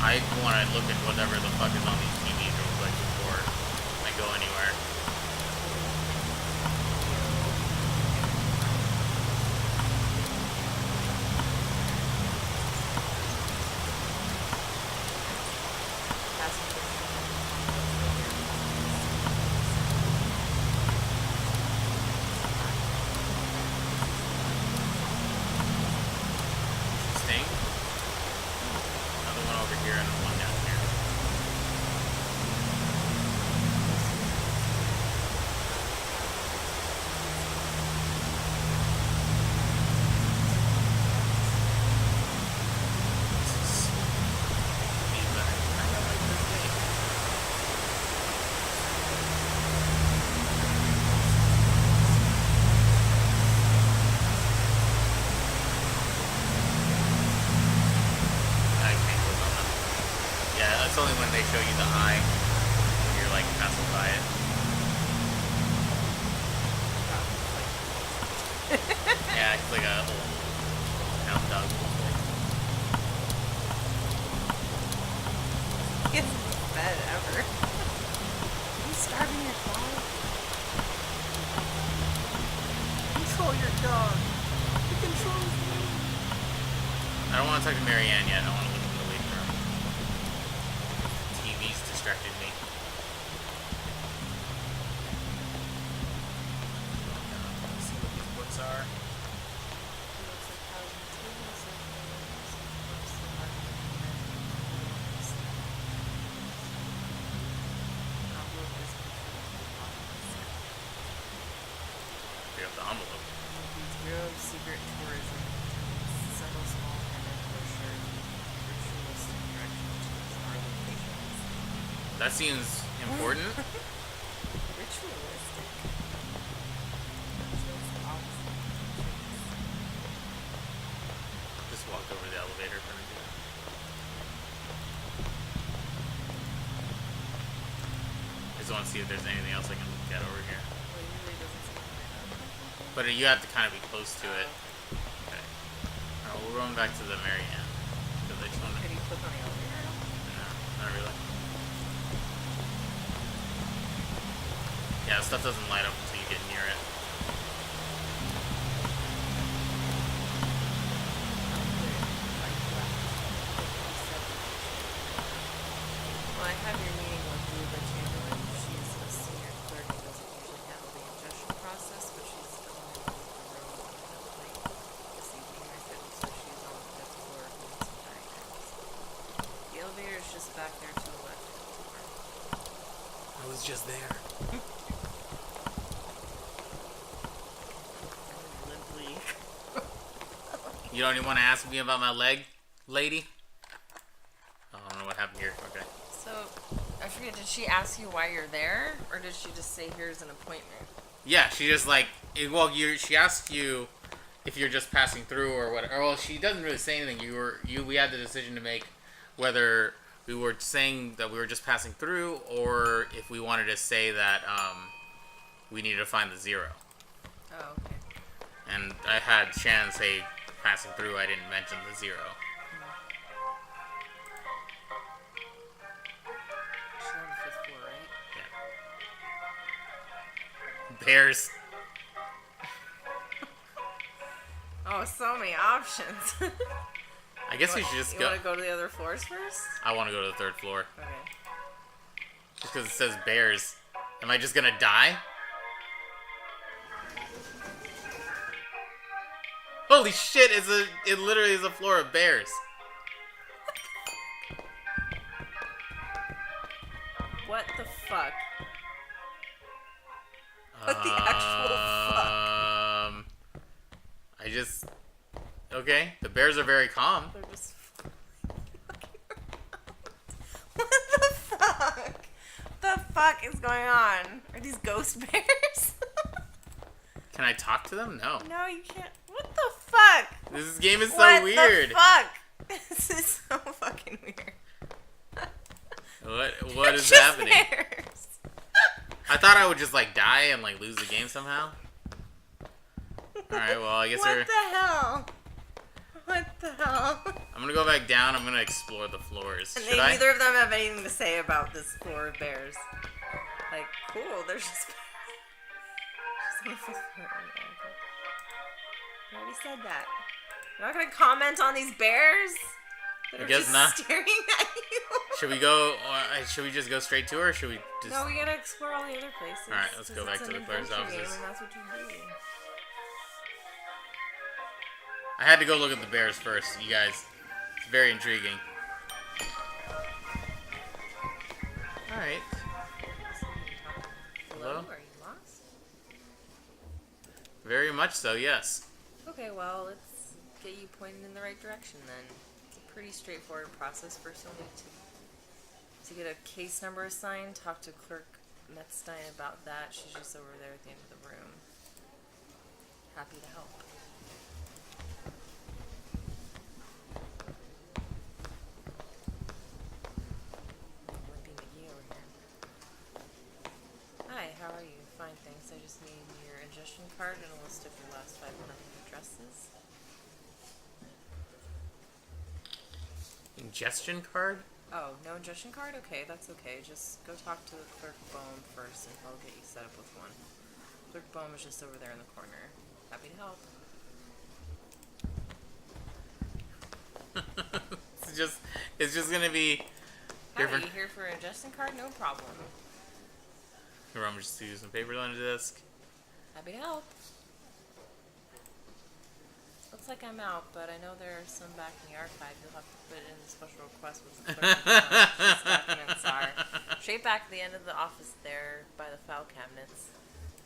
I want to look at whatever the fuck is on these TVs real quick before I go anywhere. Sting? Another one over here and one down here. I can't click on them. Yeah, that's only when they show you the eye. When you're like passing by it. Yeah, it's like a little hound dog. It's the bed ever. Are you starving your dog? Control your dog. He controls you. I don't want to talk to Marianne yet. I want to look in the waiting room. TV's distracted me. That seems important. Ritualistic. Just walked over the elevator for a minute. I just want to see if there's anything else I can look at over here. Well, it usually doesn't seem like But you have to kind of be close to it. Okay. Alright, well, we're going back to the Mary Ann. Because I just want to... Could you click on the elevator? No, not really. Yeah, stuff doesn't light up until you get near it. Well, I have your meeting with Luba Chamberlain. She's a senior clerk and doesn't usually handle the ingestion process, but she's coming in the room late this evening, I said, so she's on the fifth floor doing some diagrams. The elevator is just back there to the left. I was just there. Limply. You don't even want to ask me about my leg, lady? Oh, I don't know what happened here. Okay. So, I forget, did she ask you why you're there, or did she just say here's an appointment? Yeah, she just like, well, she asked you if you're just passing through or whatever. Well, she doesn't really say anything. We had the decision to make whether we were saying that we were just passing through or if we wanted to say that we needed to find the zero. Oh, okay. And I had Shannon say passing through. I didn't mention the zero. She's on the fifth floor, right? Yeah. Bears. Oh, so many options. I guess we should just you go. want to go to the other floors first? I want to go to the third floor. Okay. Just because it says bears. Am I just gonna die? Holy shit, it literally is a floor of bears. What the fuck? What the actual fuck? Okay, the bears are very calm. They're just... What the fuck? The fuck is going on? Are these ghost bears? Can I talk to them? No. No, you can't. What the fuck? This game is so What weird. the fuck? This is so fucking weird. What is Just happening? bears. I thought I would just like die and like lose the game somehow. Alright, well I guess What the hell? What the hell? I'm gonna go back down, I'm gonna explore the floors. And Should I? neither of them have anything to say about this floor of bears. Like, cool, there's just bears. Just on the fifth floor. Okay. I already said that. You're not gonna comment on these bears? That I are guess just not. staring at you? Should we go, should we just go straight to her or should we just... No, we gotta explore all the other places. Alright, let's go 'cause back it's to an the clerk's adventure game, offices. And that's what you do. I had to go look at the bears first, you guys. It's very intriguing. Alright. Hello? Are you lost? Very much so, yes. Okay, well, let's get you pointed in the right direction then. It's a pretty straightforward process. First, you'll need to get a case number assigned. Talk to Clerk Metzstein about that. She's just over there at the end of the room. Happy to help. Wimpy McGee over here. Hi, how are you? Fine, thanks. I just need your ingestion card and a list of your last 5 permanent addresses. Ingestion card? Oh, no ingestion card? Okay, that's okay. Just go talk to Clerk Bohm first and he'll get you set up with one. Clerk Bohm is just over there in the corner. Happy to help. It's just gonna be different. Hi, you here for an ingestion card? No problem. Here, I'm just use some paper on the desk. Happy to help. Looks like I'm out, but I know there are some back in the archive. You'll have to put in a special request with the clerk. These documents are straight back at the end of the office there by the file cabinets.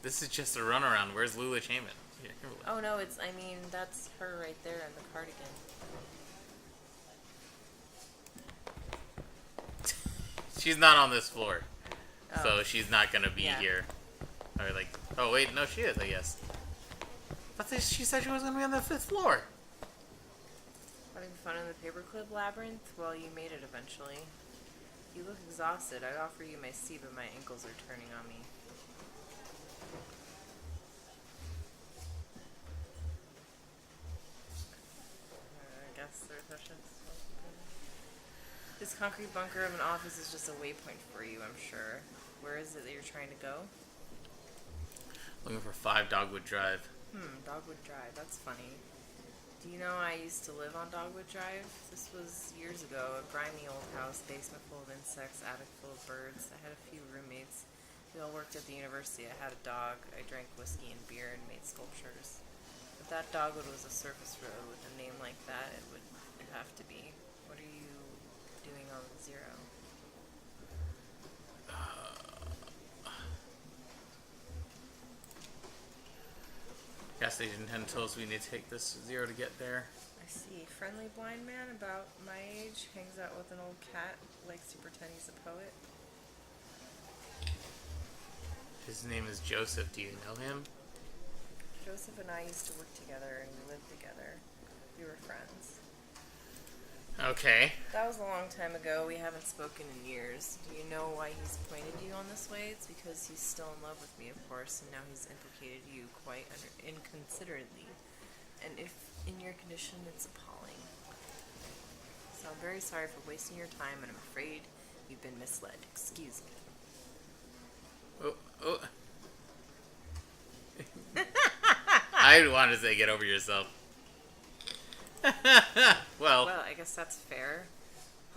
This is just a runaround. Where's Lula Shaman? Here, Oh no, I mean, that's her right there in the cardigan. she's not on this floor, Oh. so she's not gonna be Yeah. here. Or like, oh wait, no, she is, I guess. But she said she was gonna be on the 5th floor. Having fun in the paperclip labyrinth? Well, you made it eventually. You look exhausted. I'd offer you my seat, but my ankles are turning on me. I guess there's questions. This concrete bunker of an office is just a waypoint for you, I'm sure. Where is it that you're trying to go? Looking for 5 Dogwood Drive. Dogwood Drive. That's funny. Do you know I used to live on Dogwood Drive? This was years ago. A grimy old house, basement full of insects, attic full of birds. I had a few roommates. We all worked at the university. I had a dog. I drank whiskey and beer and made sculptures. If that dogwood was a surface road with a name like that, it would have to be. What are you doing on the 0? Gas station 10 tells us we need to take this 0 to get there. I see. Friendly blind man about my age, hangs out with an old cat, likes to pretend he's a poet. His name is Joseph. Do you know him? Joseph and I used to work together and we lived together. We were friends. Okay. That was a long time ago. We haven't spoken in years. Do you know why he's pointed you on this way? It's because he's still in love with me, of course, and now he's implicated you quite inconsiderately. And if in your condition, it's appalling. So I'm very sorry for wasting your time, and I'm afraid you've been misled. Excuse me. Oh. I wanted to say get over yourself. Well, I guess that's fair.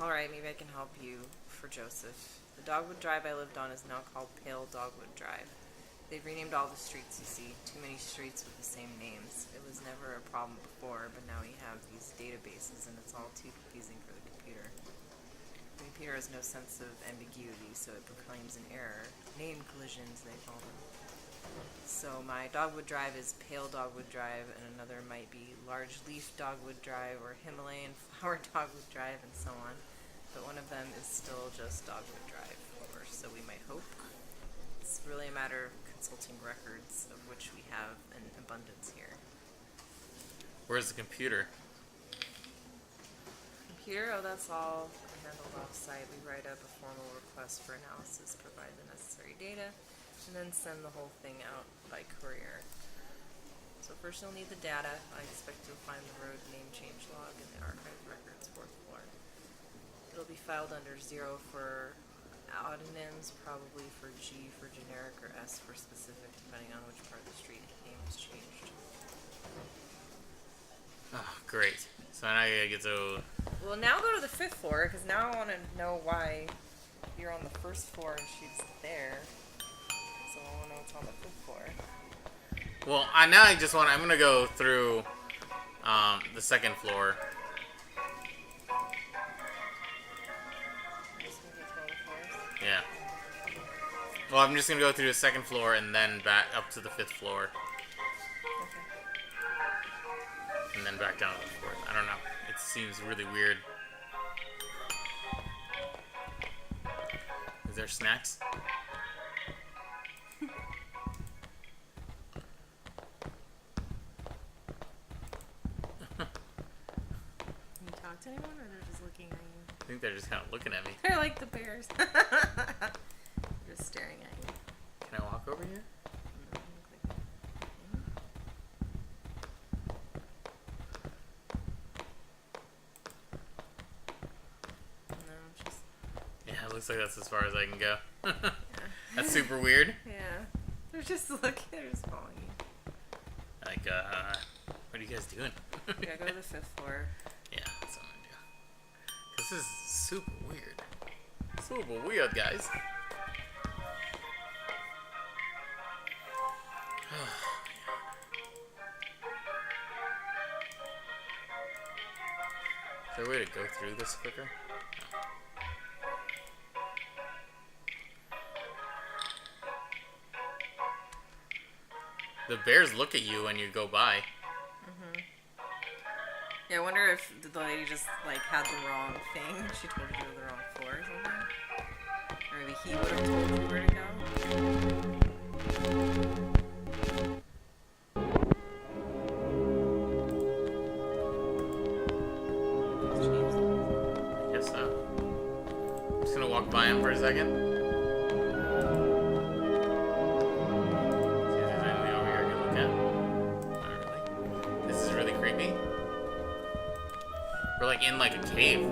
Alright, maybe I can help you for Joseph. The Dogwood Drive I lived on is now called Pale Dogwood Drive. They've renamed all the streets, you see. Too many streets with the same names. It was never a problem before, but now we have these databases and it's all too confusing for the computer. The computer has no sense of ambiguity, so it proclaims an error. Name collisions, they call them. So my Dogwood Drive is Pale Dogwood Drive, and another might be Large Leaf Dogwood Drive or Himalayan Flower Dogwood Drive, and so on. But one of them is still just Dogwood Drive, or so we might hope. It's really a matter of consulting records, of which we have an abundance here. where's the computer? Computer? Oh, that's all handled off-site. We write up a formal request for analysis, provide the necessary data, and then send the whole thing out by courier. So first you'll need the data. I expect you'll find the road name change log in the archive records 4th floor. It'll be filed under 0 for autonyms, probably for G for generic, or S for specific, depending on which part of the street name was changed. Oh, great. So now I get to... Well, now go to the 5th floor, because now I want to know why you're on the 1st floor and she's there. So I want to know what's on the 5th floor. Well, now I just want... I'm going to go through the 2nd floor. I'm just going to go through all the floors. Yeah. Well, I'm just going to go through the 2nd floor and then back up to the 5th floor. Okay. And then back down to the 4th. I don't know. It seems really weird. Is there snacks? Can you talk to anyone, or they're just looking at you? I think they're just kind of looking at me. They're like the bears. Just staring at you. Can I walk over here? No, just Yeah, it looks like that's as far as I can go. That's super weird. yeah. They're just looking. They're just following you. Like, what are you guys doing? Yeah, go to the 5th floor. Yeah, that's what I'm gonna do. This is super weird. Super weird, guys. Is there a way to go through this quicker? No. The bears look at you when you go by. Yeah, I wonder if the lady just like had the wrong thing. She told you to go to the wrong floor or something. he would have told you where to go. I guess so. I'm just gonna walk by him for a second. See if there's anything over here I can look at. Not really. This is really creepy. We're like in like a cave.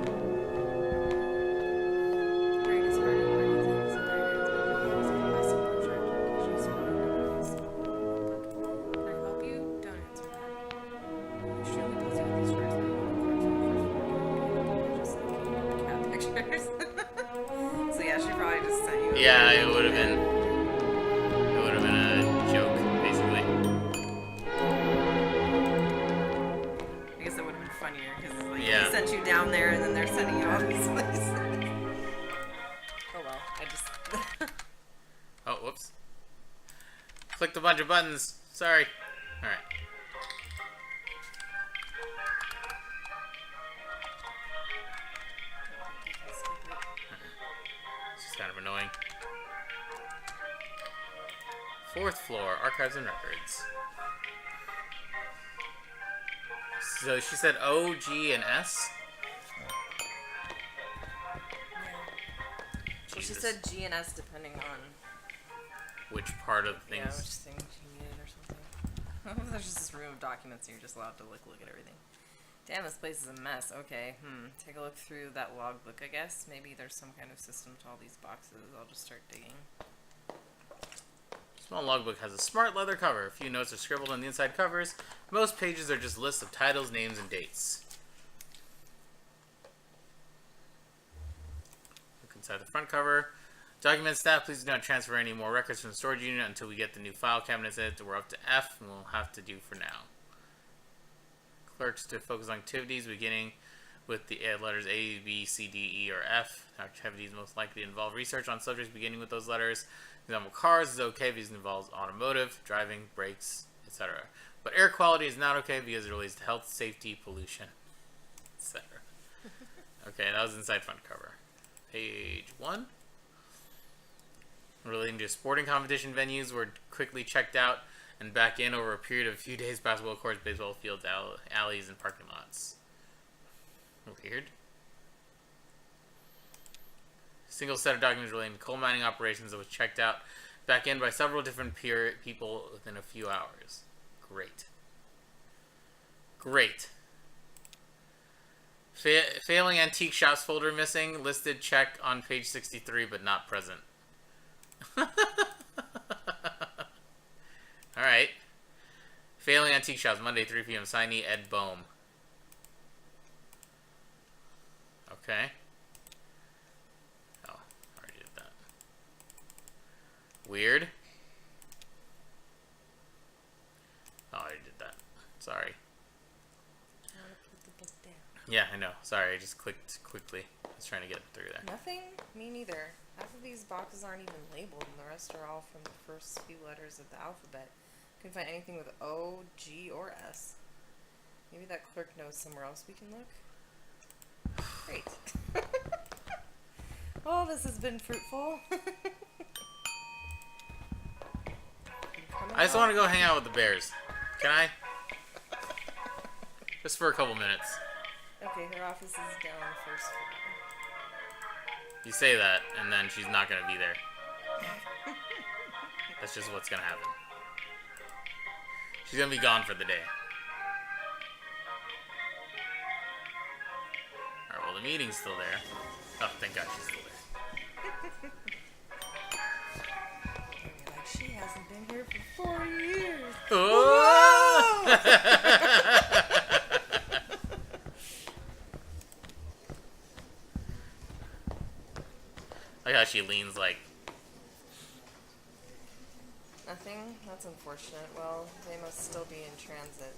Yeah, it would have been. It would have been a joke, basically. I guess that would have been funnier because like Yeah. they sent you down there and then they're sending you all these places. Oh well, I just. Oh, whoops. Clicked a bunch of buttons. Sorry. All right. This is kind of annoying. 4th floor, archives and records. So she said O, G, and S? Well, she Jesus. said G and S depending on Which part of which things? thing she needed or something. There's just this room of documents and you're just allowed to look at everything. Damn, this place is a mess. Okay, take a look through that logbook, I guess. Maybe there's some kind of system to all these boxes. I'll just start digging. Small logbook has a smart leather cover. A few notes are scribbled on the inside covers. Most pages are just lists of titles, names, and dates. Look inside the front cover. Document staff, please do not transfer any more records from the storage unit until we get the new file cabinets in. We're up to F, and we'll have to do for now. Clerks to focus on activities beginning with the letters A, B, C, D, E, or F. Activities most likely involve research on subjects beginning with those letters. Example, cars is okay because it involves automotive, driving, brakes, etc. But air quality is not okay because it relates to health, safety, pollution, etc. Okay, that was inside front cover. Page 1. Relating to sporting competition venues were quickly checked out and back in over a period of a few days. Basketball courts, baseball fields, alleys, and parking lots. Weird. Single set of documents relating to coal mining operations that was checked out back in by several different people within a few hours. Great. Great. Failing antique shops folder missing. Listed check on page 63 but not present. Alright. Failing antique shops, Monday, 3 p.m. Signee, Ed Bohm. Okay. Oh, already did that. Weird. Oh, I already did that. Sorry. I want to put the book down. Yeah, I know. Sorry, I just clicked quickly. I was trying to get through there. Nothing? Me neither. Half of these boxes aren't even labeled, and the rest are all from the first few letters of the alphabet. Couldn't find anything with O, G, or S. Maybe that clerk knows somewhere else we can look. Great. Oh, this has been fruitful. I just want to go hang out with the bears. Can I? Just for a couple minutes. Okay, her office is down on the first floor. You say that, and then she's not going to be there. That's just what's going to happen. She's going to be gone for the day. Alright, well, the meeting's still there. Oh, thank God she's still there. Like, she hasn't been here for 4 years. Oh! Like how she leans like... Nothing? That's unfortunate. Well, they must still be in transit.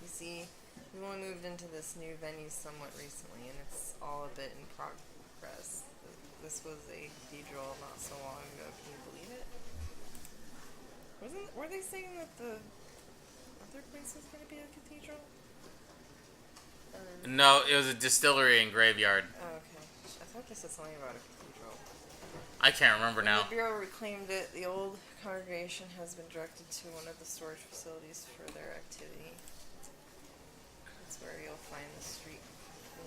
You see, we only moved into this new venue somewhat recently, and it's all a bit in progress. This was a cathedral not so long ago. Can you believe it? Were they saying that the other place was going to be a cathedral? No, it was a distillery and graveyard. Oh, okay. I thought they said something about a cathedral. I can't remember When now. the Bureau reclaimed it, the old congregation has been directed to one of the storage facilities for their activity. That's where you'll find the street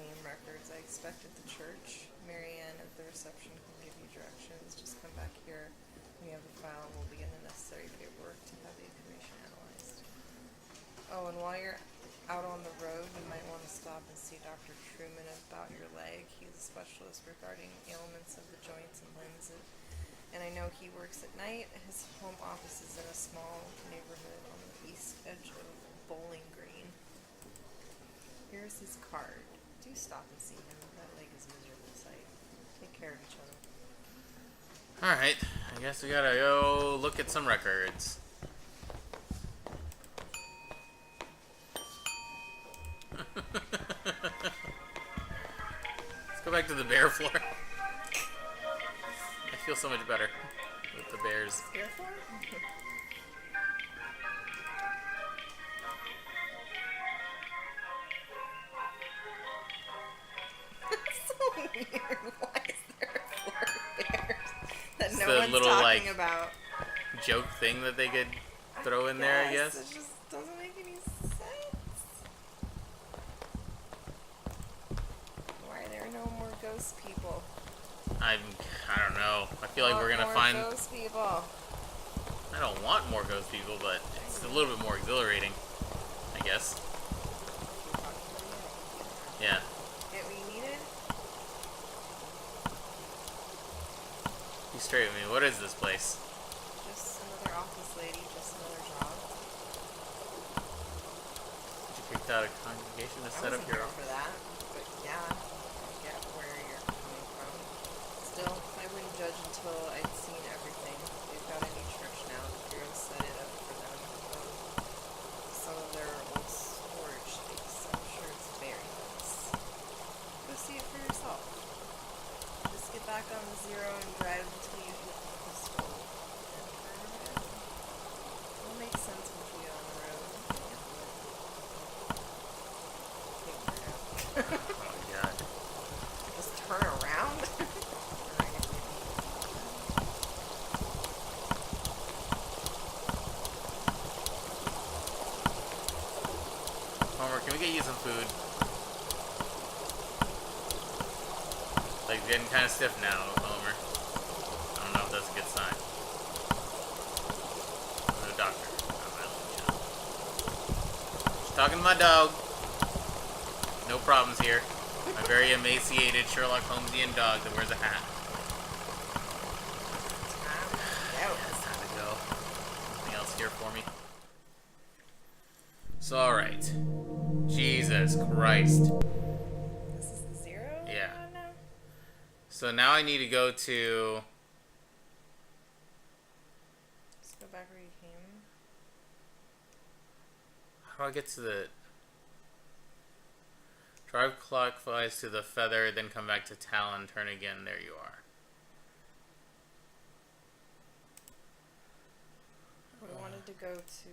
name records. I expect at the church. Marianne at the reception can give you directions. Just come back here when you have the file and we'll begin the necessary paperwork to have the information analyzed. Oh, and while you're out on the road, you might want to stop and see Dr. Truman about your leg. He's a specialist regarding ailments of the joints and limbs. And I know he works at night. His home office is in a small neighborhood on the east edge of Bowling Green. Here's his card. Do stop and see him. That leg is a miserable sight. Take care of each other. Alright, I guess we gotta go look at some records. Let's go back to the bear floor. I feel so much better with the bears. Careful. That's so weird. Why is there a floor of bears that It's no the one's little, talking like, about? Joke thing that they could throw in there, I guess. It just doesn't make any sense. Why are there no more ghost people? I don't know. I feel like we're gonna More find. ghost people. I don't want more ghost people, but it's a little bit more exhilarating, I guess. Yeah. Get what you needed? Be straight with me. What is this place? Just another office lady, just another job. Did you pick out a congregation to set up your office? For that, but yeah, I get where you're coming from. Still, I wouldn't judge until I'd seen everything. They've got a new church now. The Bureau set it up for them. Some of their old storage space. I'm sure it's very nice. Go see it for yourself. Just get back on the zero and drive until you hit the crystal. It'll make sense once we get on the road. Oh my god. Just turn around. Homer, can we get you some food? Like, getting kind of stiff now, Homer. I don't know if that's a good sign. I'm the doctor. Just talking to my dog. No problems here. My very emaciated Sherlock Holmesian dog that wears a hat. It's time to go. Anything else here for me? So, alright. Jesus Christ. This is the zero? Yeah. Now? So now I need to go to... Just go back where you came. How do I get to the... Drive clockwise to the feather, then come back to Talon, turn again, there you are. We wanted to go to...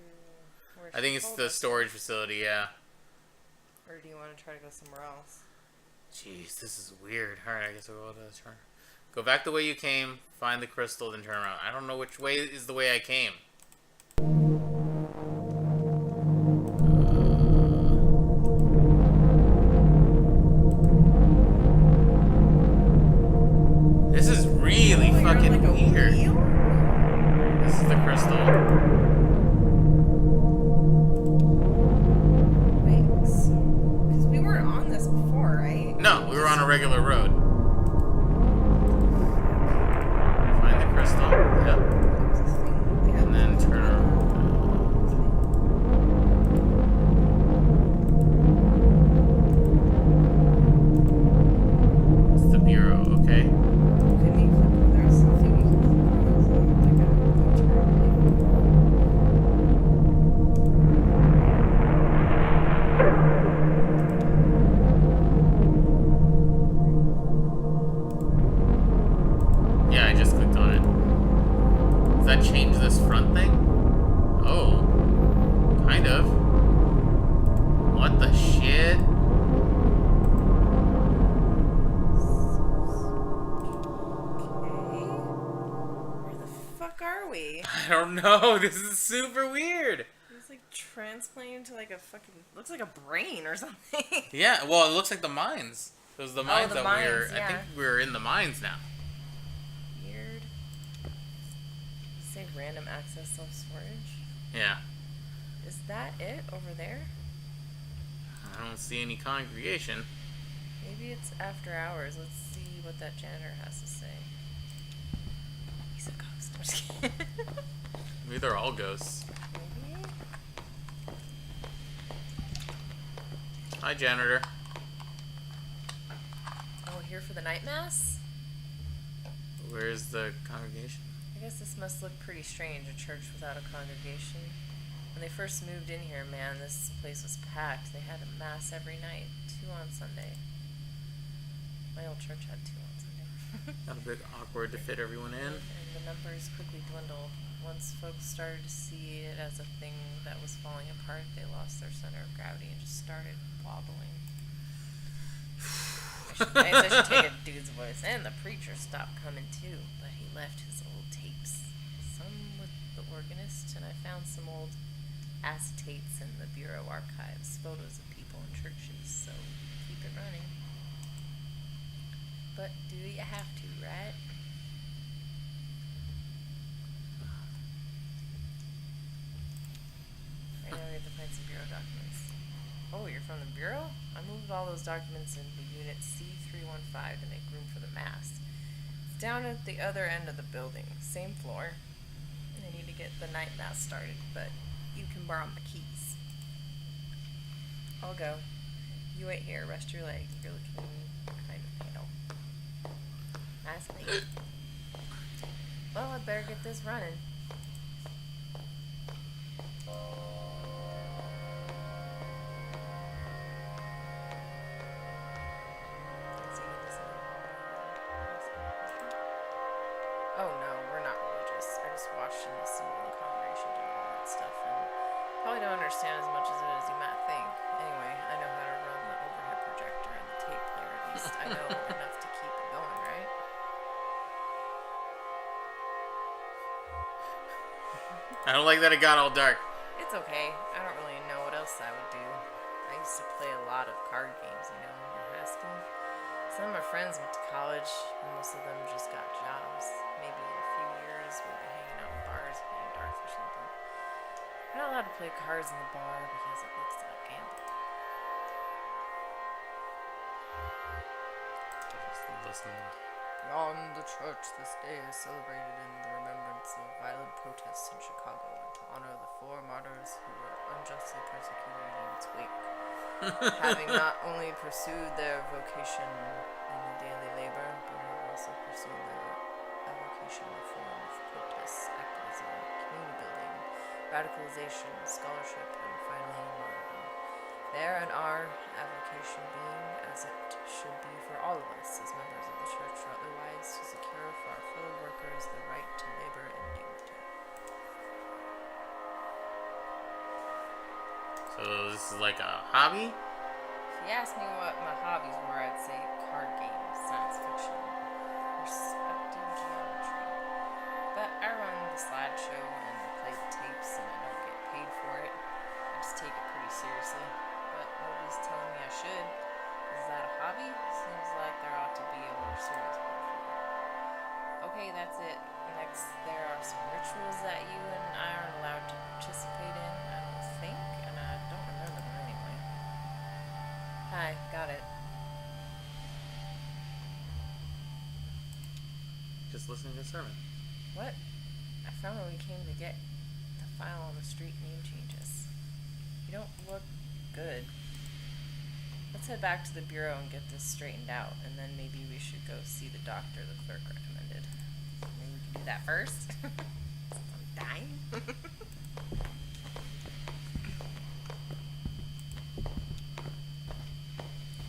Where I think it's the storage facility, yeah. Or do you want to try to go somewhere else? Jeez, this is weird. Alright, I guess I'll go to the turn. Go back the way you came, find the crystal, then turn around. I don't know which way is the way I came. This is really fucking weird. This is the crystal. Wait, so... Because we weren't on this before, right? No, we were on a regular road. Find the crystal. Yep. There's this thing they had And then turn around. It's the bureau, okay? Couldn't you click? There's something you can click on. Like a turn Yeah, I just clicked on it. Does that change this front thing? Oh. Kind of. What the shit? fuck are we? I don't know. This is super weird. He's like transplanted to like a fucking looks like a brain or something. Yeah, well, it looks like the mines. It was the mines the that mines, I yeah. think we're in the mines now. Weird. Say random access self storage. Yeah. Is that it over there? I don't see any congregation. Maybe it's after hours. Let's see what that janitor has to say. He's a ghost. I'm just kidding. Maybe they're all ghosts. Maybe? Hi, janitor. Oh, we're here for the night mass? Where's the congregation? I guess this must look pretty strange, a church without a congregation. When they first moved in here, man, this place was packed. They had a mass every night, 2 on Sunday. My old church had 2 on Sunday. Not a bit awkward to fit everyone in. And the numbers quickly dwindled. Once folks started to see it as a thing that was falling apart, they lost their center of gravity and just started wobbling. I should take a dude's voice. And the preacher stopped coming too, but he left his old tapes. Some with the organist, and I found some old acetates in the bureau archives, photos of people in churches, so keep it running. But do you have to, right? I know we have to find some bureau documents. Oh, you're from the bureau? I moved all those documents into unit C315 to make room for the mast. It's down at the other end of the building, same floor. And I need to get the night mass started, but you can borrow my keys. I'll go. You wait here, rest your leg. You're looking kind of pale. Nice lady. Well, I'd better get this running. Oh no, we're not religious. I just watched and listened to the congregation do all that stuff, and probably don't understand as much as it as you might think. Anyway, I know how to run the overhead projector and the tape player. At least I know enough to keep it going, right? I don't like that it got all dark. It's okay. I don't really know what else I would do. I used to play a lot of card games, you know, in high school. Some of my friends went to college, and most of them just got jobs. Maybe in a few years we'll be hanging out in bars playing darts or something. We're not allowed to play cards in the bar because it looks like gambling. Just listening. Beyond the church, this day is celebrated in the remembrance of violent protests in Chicago and to honor the 4 martyrs who were unjustly persecuted in its wake. Having not only pursued their vocation in the daily labor, but have also pursued their avocation in the form of protests, activism, community building, radicalization, scholarship, and finally martyrdom. Their and our avocation being, as it should be for all of us as members of the church or otherwise, to secure for our fellow workers the right to labor and dignity. So this is like a hobby? If you asked me what my hobbies were, I'd say card games, science fiction, perspective geometry. But I run the slideshow and play the tapes, and I don't get paid for it. I just take it pretty seriously. But nobody's telling me I should. Is that a hobby? Seems like there ought to be a more serious one for it. Okay, that's it. Next, there are some rituals that you and I aren't allowed to participate in, I don't think, and I don't remember them anyway. Hi, got it. Just listening to a sermon. What? I found when we came to get the file on the street name changes. You don't look good. Let's head back to the bureau and get this straightened out, and then maybe we should go see the doctor the clerk recommended. Maybe we can do that first. I'm dying.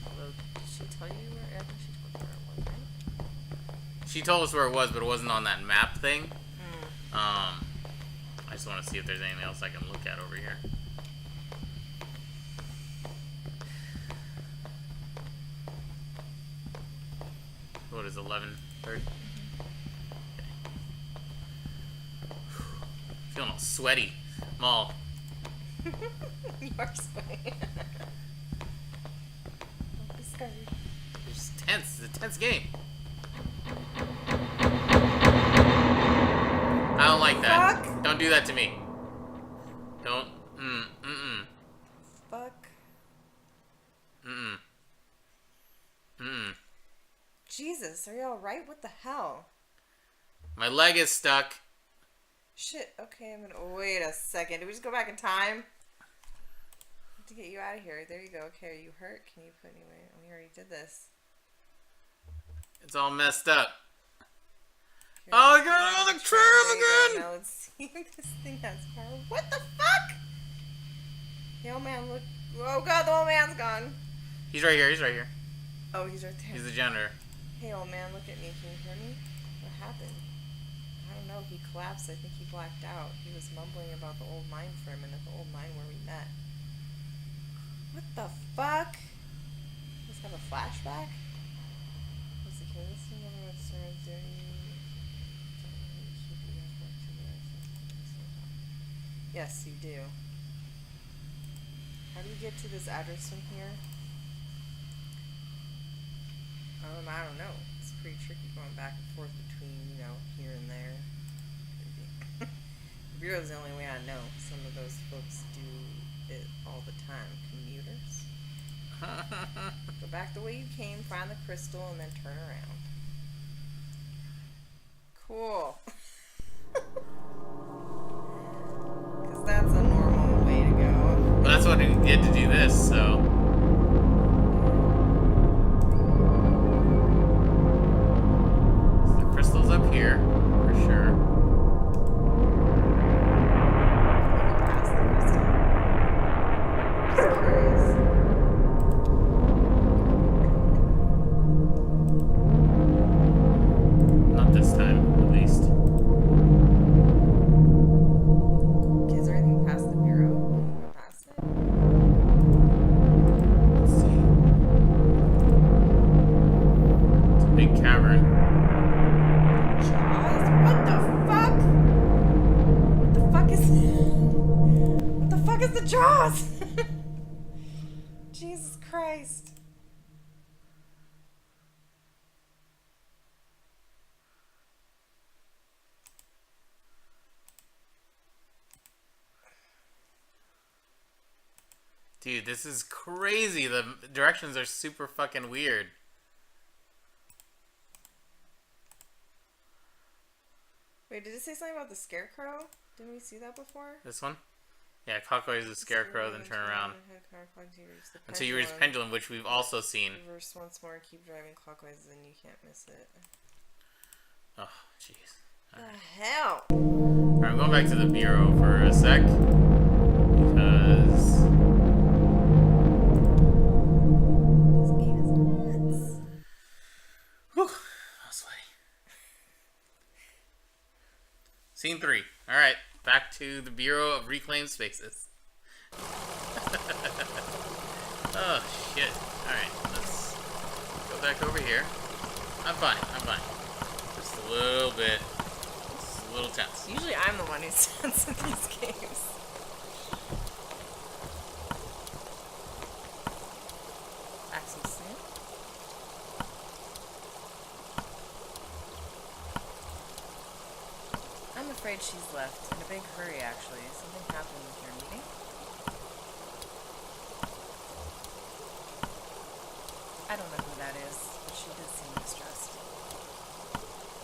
Although, did she tell you where? I think she told you where it was, right? She told us where it was, but it wasn't on that map thing. I just want to see if there's anything else I can look at over here. What is 11:30? Okay. Feeling all sweaty. I'm all. You are sweaty. Don't be scared. It's just tense. It's a tense game. I don't like that. Fuck. Don't do that to me. Don't. Fuck. Jesus, are you alright? What the hell? My leg is stuck. Shit, okay, I'm gonna wait a second. Did we just go back in time? To get you out of here. There you go. Okay, are you hurt? Can you put anyway? We already did this. It's all messed up. Okay, Oh, I got all the there chairs you go. again! Now let's see if this thing has power. What the fuck? The old man, look. Oh god, the old man's gone. He's right here. He's right here. Oh, he's right there. He's the janitor. Hey, old man, look at me. Can you hear me? What happened? I don't know. He collapsed. I think he blacked out. He was mumbling about the old mine for a minute, the old mine where we met. What the fuck? Let's have a flashback? What's the kid listening? Yes, you do. How do you get to this address from here? I don't know. It's pretty tricky going back and forth between, here and there. The Bureau's the only way I know. Some of those folks do it all the time. Commuters. Go back the way you came, find the crystal, and then turn around. Cool. Because that's a normal way to go. Well, that's what we get to do this, so. Crystal's up here, for sure. Past the crystal. Just curious. Not this time, at least. Is there anything past the bureau? Can we go past it? Let's see. It's a big cavern. Jaws? What the fuck? What the fuck is... What the fuck is the Jaws? Jesus Christ. Dude, this is crazy. The directions are super fucking weird. Wait, did it say something about the scarecrow? Didn't we see that before? This one? Yeah, clockwise is scarecrow, then turn around. Until you reach the pendulum, which we've also seen. Reverse once more, keep driving clockwise, then you can't miss it. Oh, jeez. The hell? Alright, I'm going back to the bureau for a sec. Because... This game is nuts. Whew, I'm sweaty. Scene 3. Alright, back to the Bureau of Reclaimed Spaces. Oh, shit. Alright, let's go back over here. I'm fine. Just a little bit. Just a little tense. Usually I'm the one who's tense in these games. Axel Sam? I'm afraid she's left. In a big hurry, actually. Something happened with your meeting? I don't know who that is, but she did seem distressed.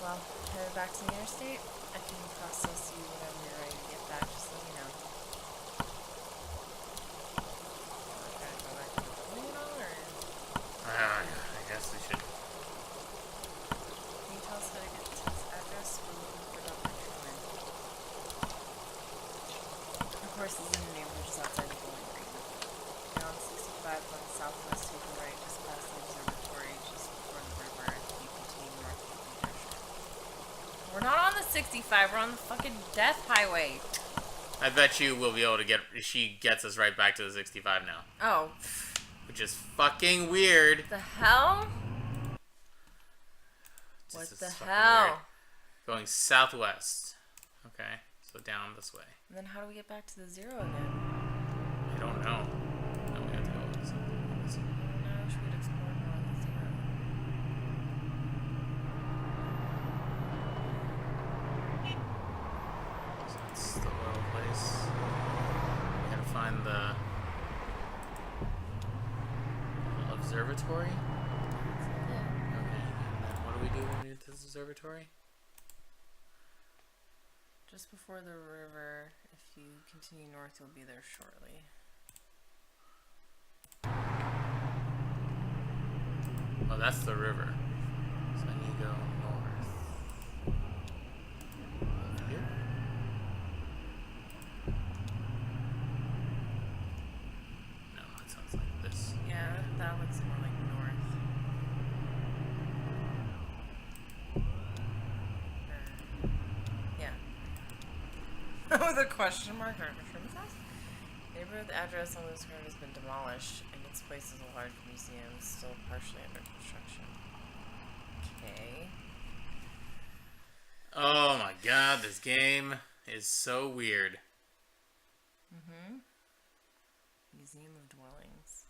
Well, headed back to the interstate. I can process you whenever you're ready to get back. Just let me know. Try to go back to the building at all, or? I guess we should. Can you tell us how to get to this address? We're looking for Dr. Truman. Of course, he's in the neighborhood just outside the Bowling Green. You're on 65 on the southwest, take a right just past the observatory, just before the river, and you continue north to the Leadership. We're not on the 65, we're on the fucking death highway. I bet you we'll be able to get... She gets us right back to the 65 now. Oh. Which is fucking weird. The hell? This What is the fucking hell? weird. Going southwest. Okay, So down this way. And then how do we get back to the zero again? I don't know. No, we have to go this way. No, should we explore more on the zero? So that's the oil place. We gotta find the observatory. Yeah. Okay, and then what do we do when we get to the observatory? Just before the river, if you continue north, you'll be there shortly. Oh, that's the river. So then you go north. Over here? No, that sounds like this. Yeah, that looks more like north. Yeah. With a question mark or neighborhood address on this card has been demolished, and its place is a large museum still partially under construction. Okay. Oh my god, this game is so weird. Mm-hmm. Museum of Dwellings.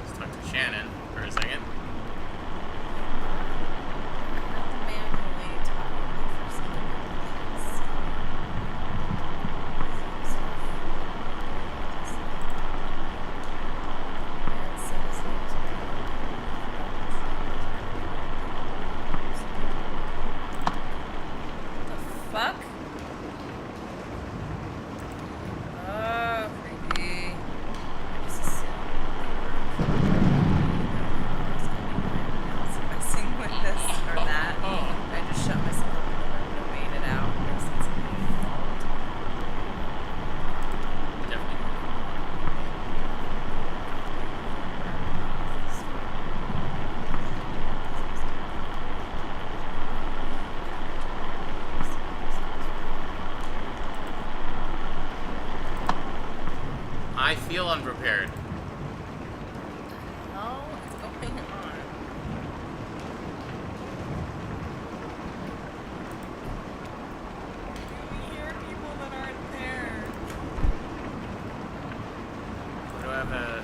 Let's talk to Shannon for a second. Fuck? Oh, creepy. I just assumed messing with this or that. I just shut myself up in the room and waited out. No sense of being involved. I feel unprepared. What is going on? We hear people that aren't there. Do I have a...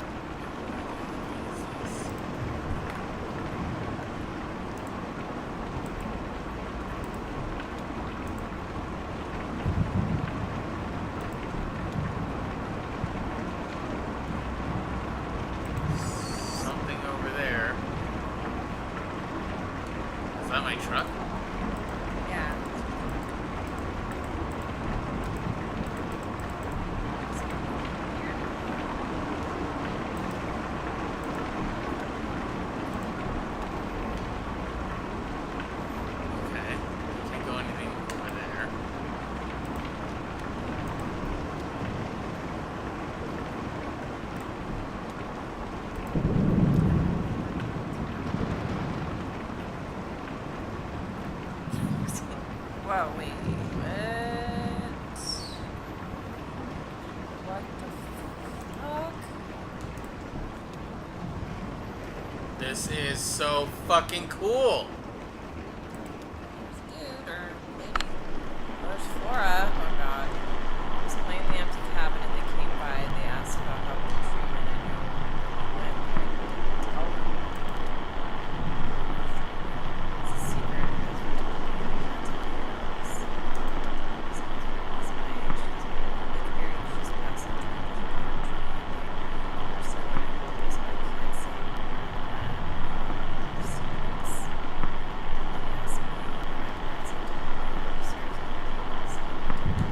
something over there. Is that my truck? Yeah. Okay. Can't go anything over there. Whoa, wait, what? What the fuck? This is so fucking cool. Dude, or lady. Oh, there's Flora. Oh god. It was playing the empty cabinet. They came by. They asked about how the treatment and went. I didn't tell them. It's a secret. Because we're talking. I can't tell you else. She's my age. She's like very. She's past the time. They're so nervous, but I can't say more than that. Secrets. Yes, me. My parents are telling me.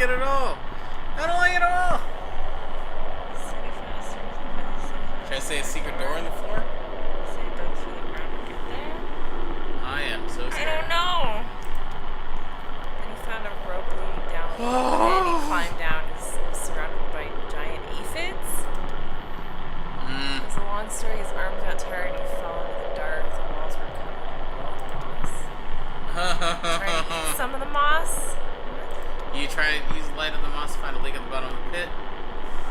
it at all. I don't like it at all. Should I say a secret door in the floor? I am so I scared. don't know. Then he found a rope leading down, and he climbed down. He was surrounded by giant aphids. It was a long story. His arm got tired and he fell into the dark. The walls were covered in moss. Trying to eat some of the moss. You try to use the light of the moss to find a leak at the bottom of the pit.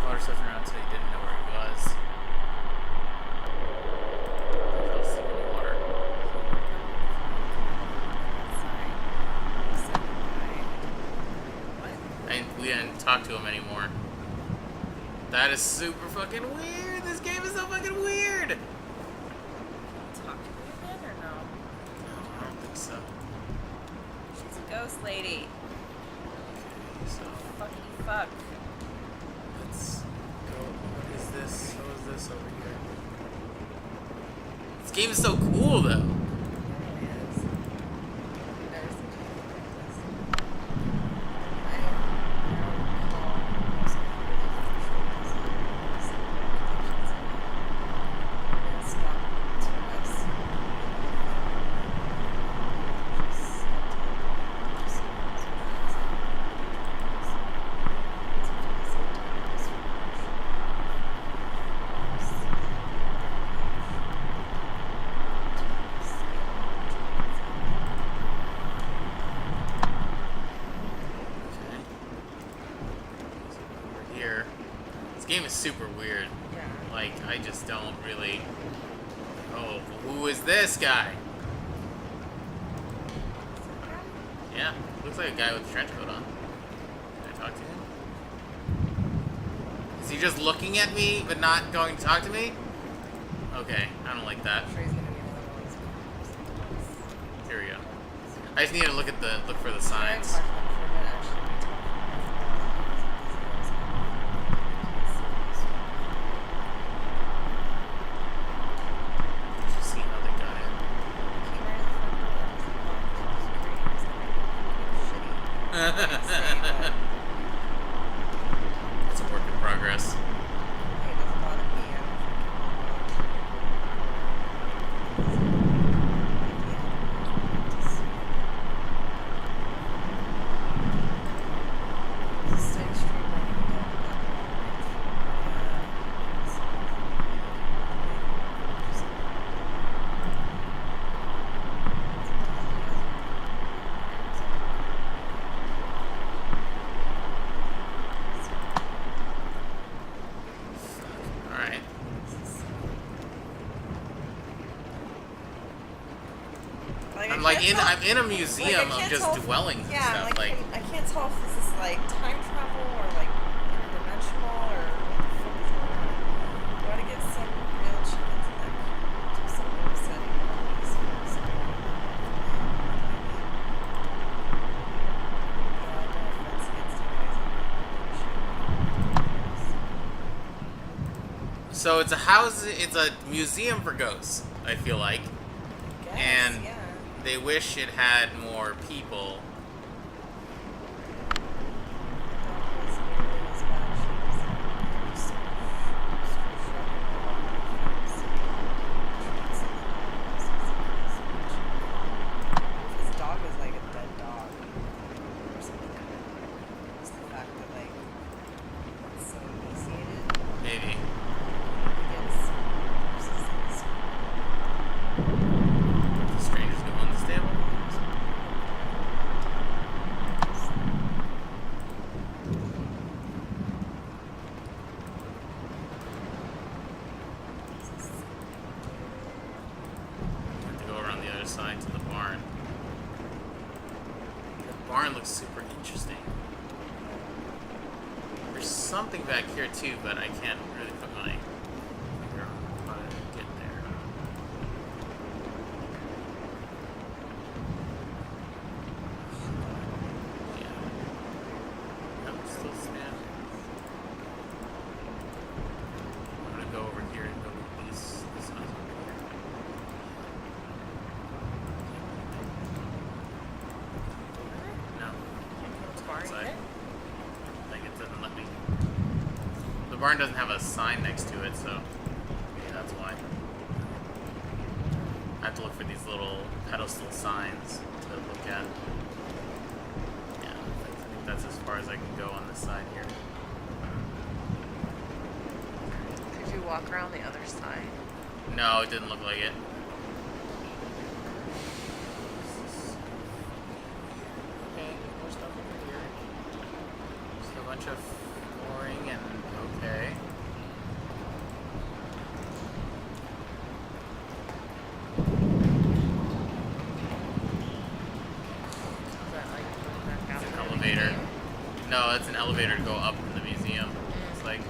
Water slipped around so he didn't know where he was. He fell asleep in the water. We didn't talk to him anymore. That is super fucking weird. This game is so fucking weird. Talk to me again or no? No, I don't think so. She's a ghost lady. Okay, so Fucky fuck. let's go. What is this? What is this over here? This game is so cool though. There it is. There's the I don't recall most of the Okay. So over here. This game is super weird. Yeah. Like, I just don't really... Oh, who is this guy? Yeah, looks like a guy with a trench coat on. Can I talk to him? Is he just looking at me but not going to talk to me? Okay, I don't like that. I'm sure he's gonna be one of those. Here we go. I just need to look for the I signs. talked to him for a bit, actually. Did you see how they got in? Came right in front of us. It was like, shitty. But It's a work in progress. it doesn't bother me. I don't think Just extreme Alright. I'm in a museum of just dwellings and stuff. Like, I can't tell if this is like time travel or like interdimensional or what the fuck is going on. We gotta get some real chickens in that do some real setting on these films. Yeah, no offense against you guys. so it's a house. It's a museum for ghosts. I feel like. Guess, And yeah. they wish it had more people. His dog was like a dead dog or something. Just the fact that like it's so emaciated Maybe. against horses and The strangers go on this table. I have to go around the other side to the barn. The barn looks super interesting. There's something back here too, but I can't really put my finger on how to get there. Yeah. I'm still standing. I'm gonna go over here and go to this house over here. No. It's barn Outside. here. barn doesn't have a sign next to it, so maybe that's why. I have to look for these little pedestal signs to look at. Yeah, I think that's as far as I can go on this side here. Could you walk around the other side? No, it didn't look like it. Okay, more stuff over here. Just a bunch of flooring and okay. Is that like going back out It's an to the elevator. museum? No, it's an elevator to go up in the museum. It's like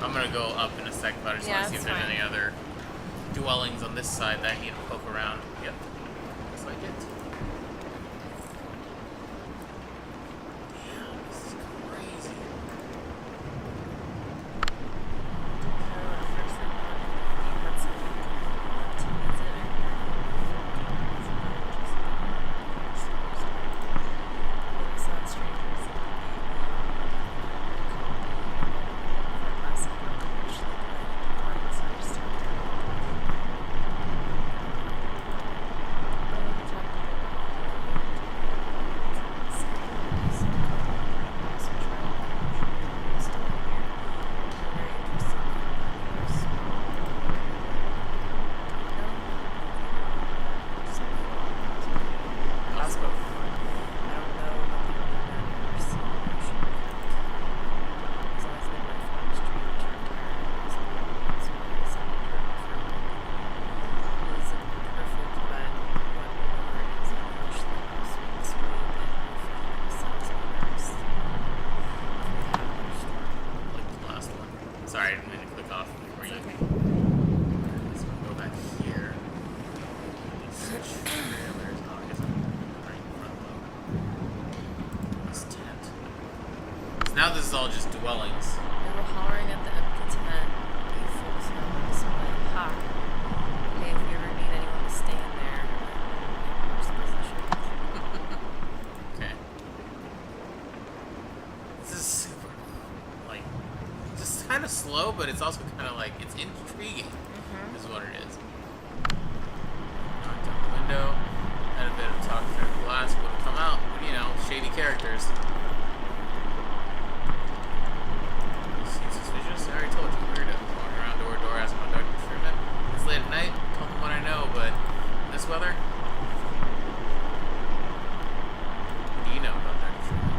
I'm gonna go up in a second, but I just Yeah, want to see if that's there's fine. any other dwellings on this side that I need to poke around. Yep, looks like it. Damn, this is crazy. Like the last one. Sorry, I didn't mean to click off before you. So we'll go back here. These trailers. Oh, I guess I'm right in front though. This tent. So now this is all just dwellings. They were hollering at the empty tent. You folks have on display. Ha! Hey, if you ever need anyone to stay in there, worst position. Okay. This is super, like, just kind of slow, but it's also kind of like, it's intriguing, is what it is. Knocked out the window, had a bit of talk through the glass, would have come out, you know, shady characters. Seems suspicious. I already told you, weirdo. Walking around door to door, asking my Dr. Sherman. It's late at night, tell them what I know, but this weather? What do you know about Dr. Sherman?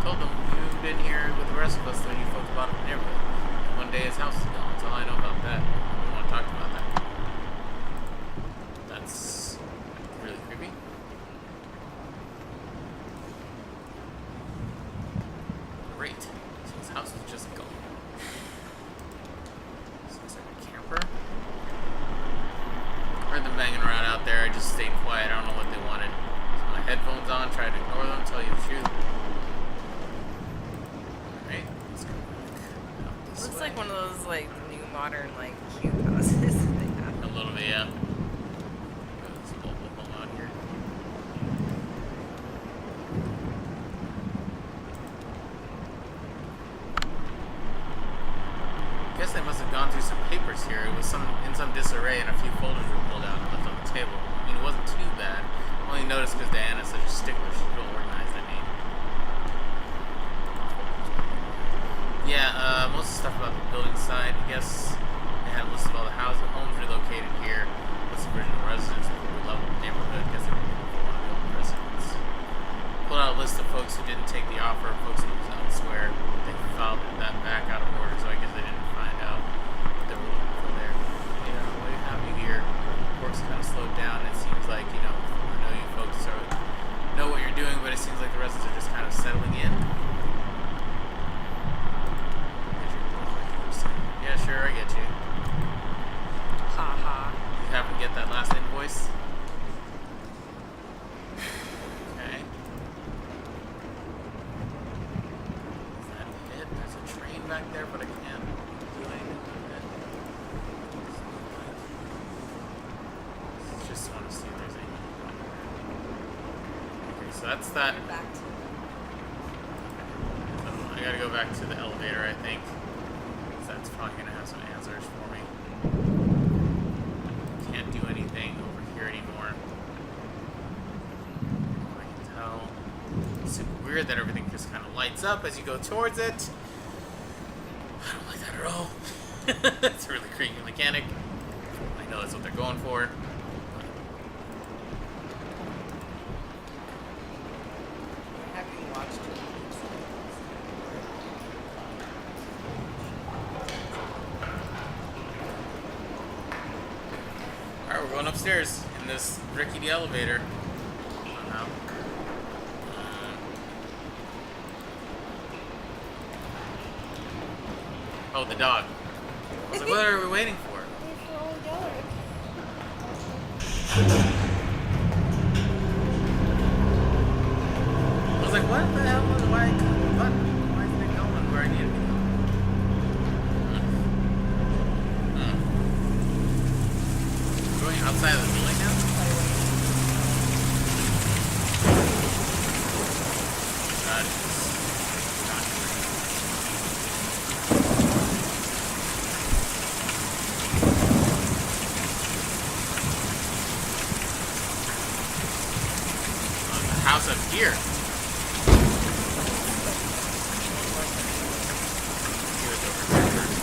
Told them you moved in here with the rest of us when you folks bought up the neighborhood. And one day his house is gone. That's all I know about that. We want to talk about that. That's really creepy. Great. So his house is just gone. Seems like a camper. Heard them banging around out there. I just stayed quiet. I don't know what they wanted. So my headphones on, tried to ignore them, tell you the truth. Alright, let's go back out this Looks way. like one of those like new modern like cube houses that they have. A little bit, yeah. There's a mobile home out here. Guess they must have gone through some papers here. It was in some disarray, and a few folders were pulled out and left on the table. I mean, it wasn't too bad. I only noticed because Diana's such a stickler. She's real organized, I mean. Yeah, most of the stuff about the building side, I guess they had listed all the houses, homes relocated here. What's the original residence of the level of the neighborhood? Guess they were looking for one of the old residents. Pulled out a list of folks who didn't take the offer, folks who was elsewhere. They filed that back out of order, so I guess they didn't find out what they were looking for there. You know, what have you here? Work's kind of slowed down. It seems like, you know, I know you folks know what you're doing, but it seems like the residents are just kind of settling in. Yeah, sure, I get you. Ha ha. You happen to get that last invoice? Okay. Is that it? There's a train back there, but I can't do anything with it. Just want to see if there's anything. Okay, so that's that. Back to I gotta go back to the elevator, I think. 'Cause that's probably gonna have some answers for me. Can't do anything over here anymore. I can tell. It's super weird that everything just kind of lights up as you go towards it. I don't like that at all. It's a really creepy mechanic. I know that's what they're going for. Have you watched it? Alright, we're going upstairs in this rickety elevator. Somehow. Oh, the dog. I was like, what are we waiting for? I was like, what the hell? Why isn't it going where I need it to go? Going outside of the building now? God, it's not the house up here. See what's over here first.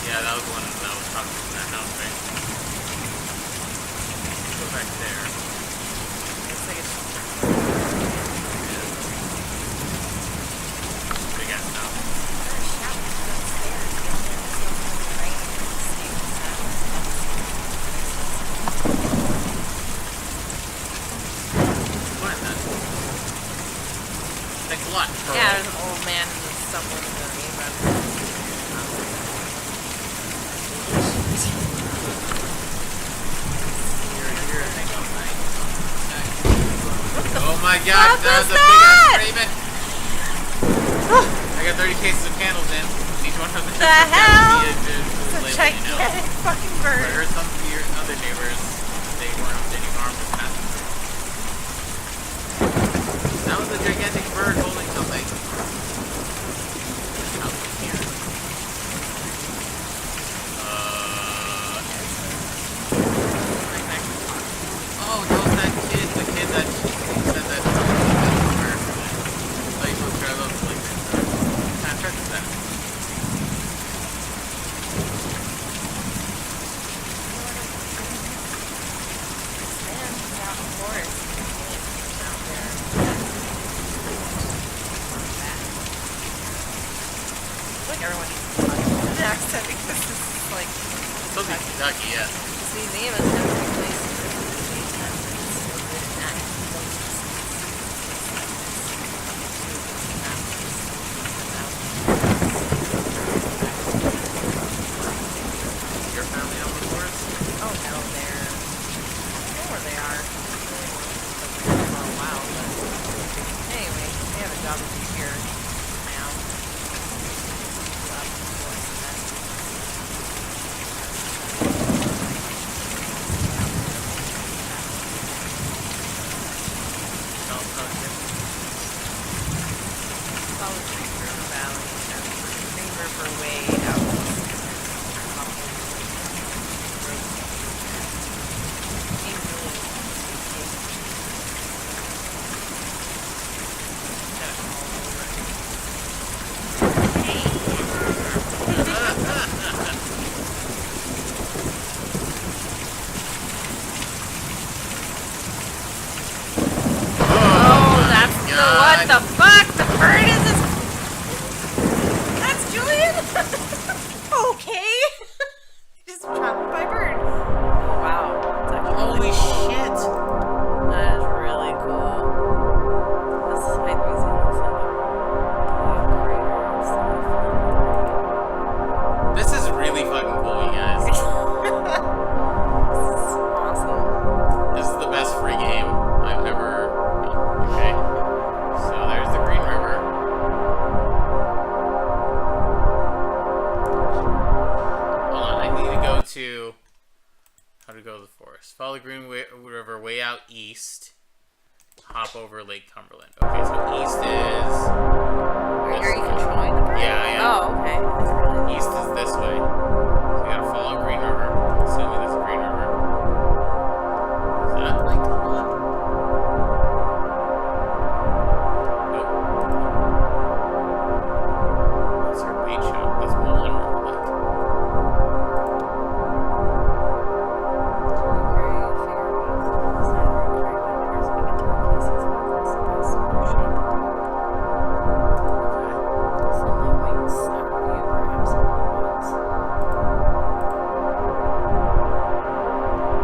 Yeah, that was the one that was talking from that house, right? Go back there. Looks like it's Big ass house. What is that? Thanks a lot. Pearl. yeah, there's an old man and someone in the neighborhood. You're a thing on night. Oh my god, that was a big ass raven. I got 30 cases of candles in. Each one of them The hell? It's It's a gigantic fucking I bird. heard some of your other neighbors, they weren't updating arms with passing through. That was a gigantic bird holding something. Out here. Right next to it. Oh, that was that kid, the kid that said that he was like, was trying to like, kind of trick that. Like everyone needs to talk about an accent because this is like Supposed to be Kentucky, yeah. this museum is never replaced with a museum that's still good at that. Your family on the forest? Oh no, they're I know where they are. For a while, but anyway, they have a job to do here now. Solid Creek River Valley, Green River Way out. What the Okay. Just trapped by a bird. Oh, wow. It's actually Holy shit! that is really cool. This height museum looks like a black crater of sea filled This is really fucking cool, you guys. with This is awesome. This is the best free game I've ever. Okay. So there's the Green River. Hold on, I need to go to. How to go to the forest? Follow the Green River way out east. Hop over Lake Cumberland. Okay, so east is. Are you controlling the bird? Yeah, I am. Oh, okay. I didn't realize. East is this way. So you gotta follow Green River. Assuming this is Green River. Is that Lake Cumberland? Nope. That's our bait shop. That's Mullen River Lake.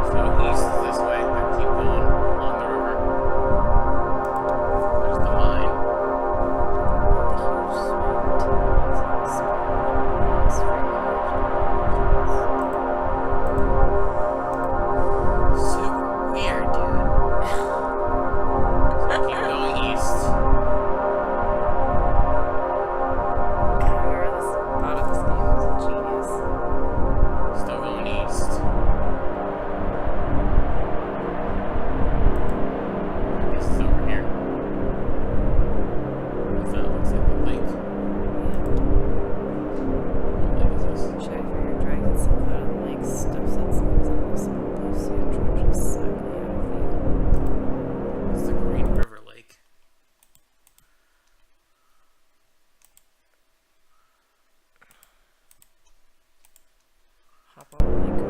So east is this way. I keep going along the river. There's the mine. Super weird, dude. So I keep going east. Still going east. I guess it's over here. That looks like a lake. What lake is this? It's the Green River Lake. Hop on the lake.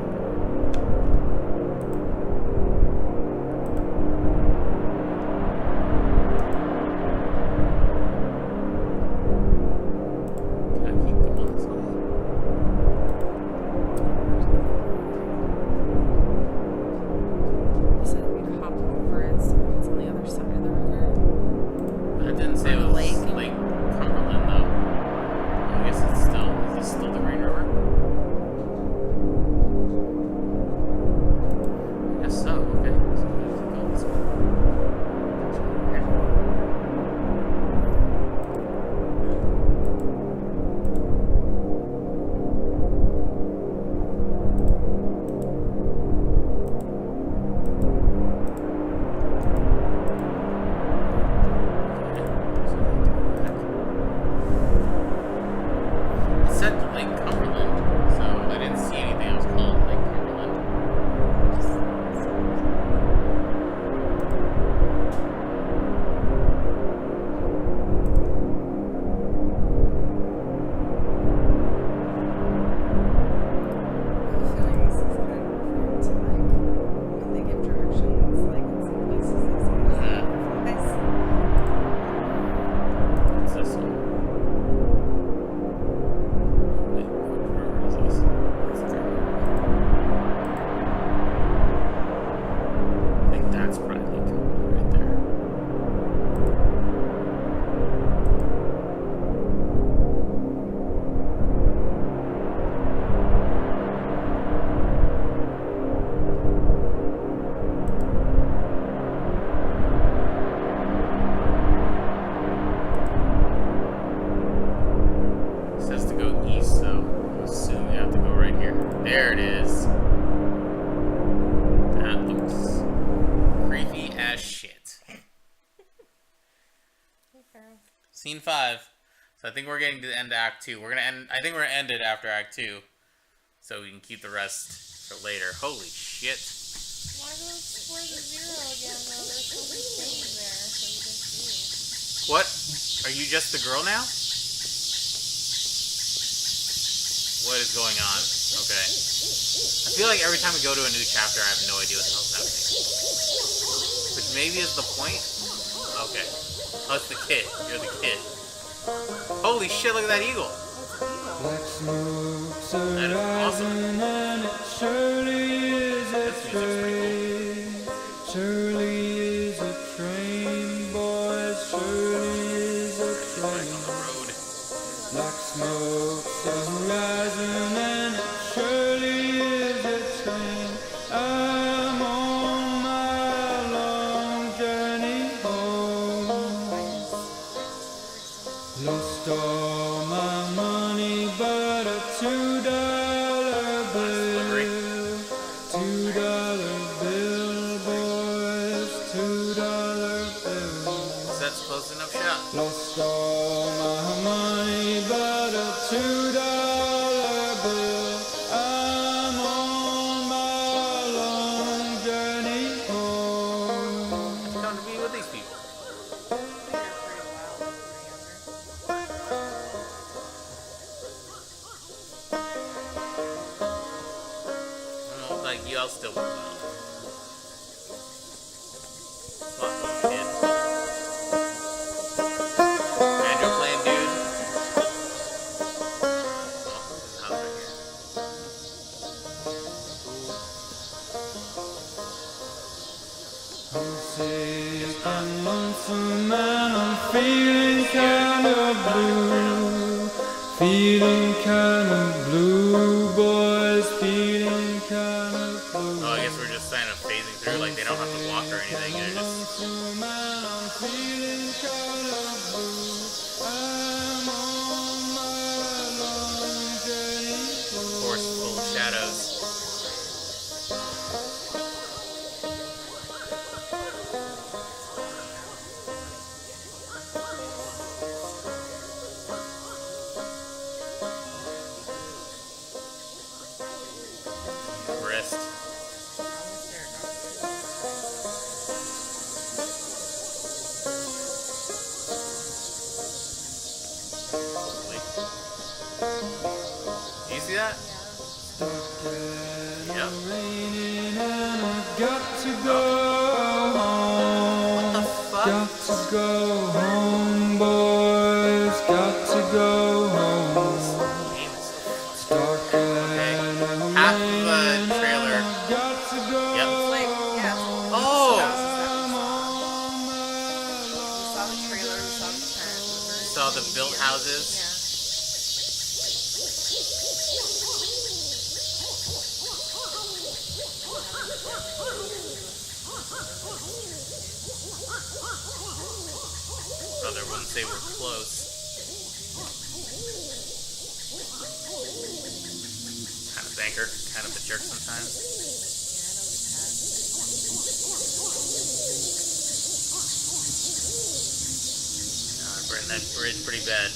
Can I keep going this way? You said we could hop over it, so it's on the other side of the river. That didn't say it Or the was lake. Lake Cumberland, though. I guess it's still. Is this still the Green River? I guess so. Okay. So we gotta keep going this way. So over here. Okay. So we have to go back. It said Lake Cumberland, so I didn't see anything else called Lake Cumberland. What's this one? Wait, what river is this? That's the Green River. I think that's probably Lake Cumberland right there. It says to go east, so I assume you have to go right here. There it is. That looks creepy as shit. Scene 5. So I think we're getting to the end of Act 2. We're gonna end. I think we're gonna end it after Act 2, so we can keep the rest for later. Holy shit! Why go explore the zero again, though? There's so many things there so you can see. What? Are you just the girl now? What is going on? Okay. I feel like every time we go to a new chapter, I have no idea what the hell's happening. Which maybe is the point? Okay. Oh, it's the kid. You're the kid. Holy shit, look at that eagle. Oh, it's an eagle. Black smoke's That is awesome. arising and it surely is a This music's pretty train. Surely is a train, boys. Surely is a cool. Back train. on the road. Black smoke's arising and it surely is a train. I'm on my long journey home. Lost all my money but a $2 Slippery. bill. $2 bill, boys. $2 bill. That's close enough shot. Lost all my money but a $2 bill. I'm on my long journey home. Come to be with these people. They were pretty wild when we were younger. Well, like you all still work well. Come on, little kid. Banjo playing, dude. Oh, there's a house right here. Homesick and lonesome and I'm feeling kinda blue. Feeling kinda blue, boys. Feeling kinda blue. Oh, I guess we're just kind of phasing through, like they don't have to walk or anything. They're just Lonesome and I'm feeling kinda blue. I'm on my long journey home. forceful shadows. Rest. Almost there, Hopefully. Do you see that? Yep. Raining and I've got to go home. What the fuck? Got to go home, boys. Got to go home. Game is so fun. It's dark and I'm Half of raining the trailer. and I've got to go Yep. It's like, yeah. Oh! We saw the trailer, we saw the tent. Saw the built houses. Yeah. Brother wouldn't say we're close. Kind of banker, kind of a jerk sometimes. Burn that bridge pretty bad.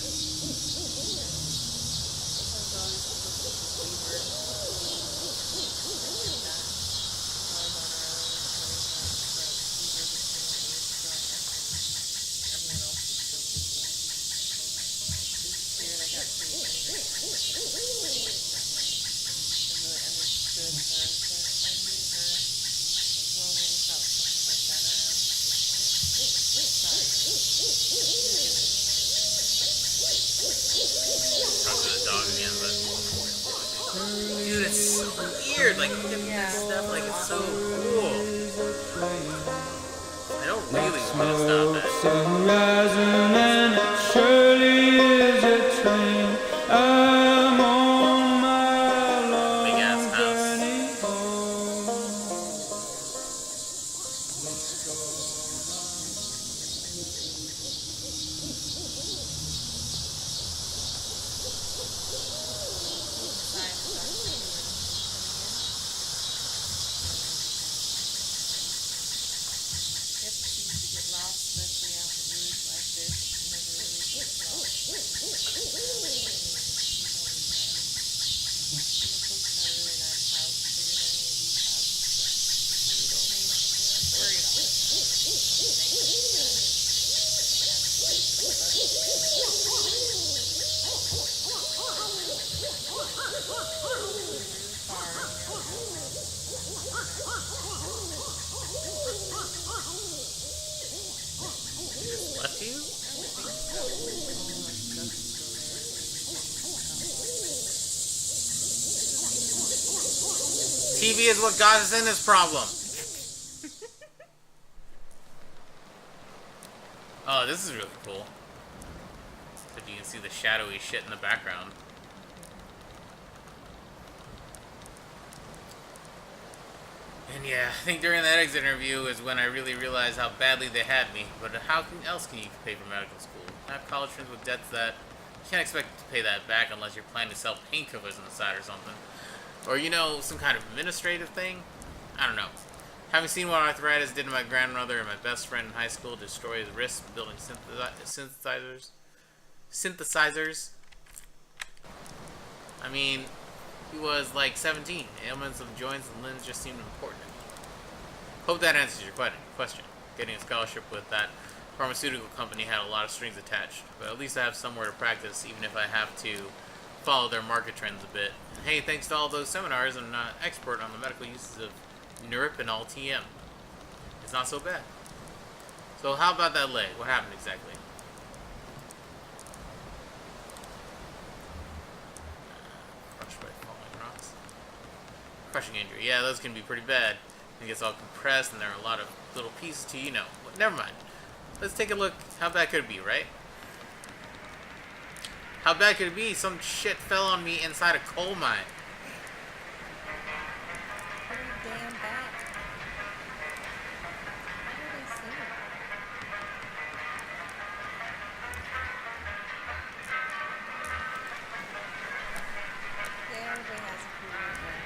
Talk to the dog again, but dude, it's so weird. Like, look at Yeah. this stuff. Like, it's so cool. I don't really want to stop it. Horizon and it surely is a train. I'm on my long Big ass house. journey home. Left you? TV is what got us in this problem. Oh, this is really cool. If you can see the shadowy shit in the background. And yeah, I think during that exit interview is when I really realized how badly they had me. But how else can you pay for medical school? I have college friends with debts that you can't expect to pay that back unless you're planning to sell painkillers on the side or something. Or, you know, some kind of administrative thing? I don't know. Having seen what arthritis did to my grandmother and my best friend in high school destroy his wrist building synthesizers. I mean, he was like 17. Ailments of joints and limbs just seemed important. Hope that answers your question. Getting a scholarship with that pharmaceutical company had a lot of strings attached, but at least I have somewhere to practice, even if I have to follow their market trends a bit. And hey, thanks to all those seminars, I'm not expert on the medical uses of Nuropenol TM. It's not so bad. So how about that leg? What happened exactly? Crushed by falling rocks. Crushing injury. Yeah, those can be pretty bad. It gets all compressed and there are a lot of little pieces to, you know. But never mind. Let's take a look. How bad could it be, right? How bad could it be? Some shit fell on me inside a coal mine. Pretty damn bad. What did I say? Yeah, everybody has a pretty good one.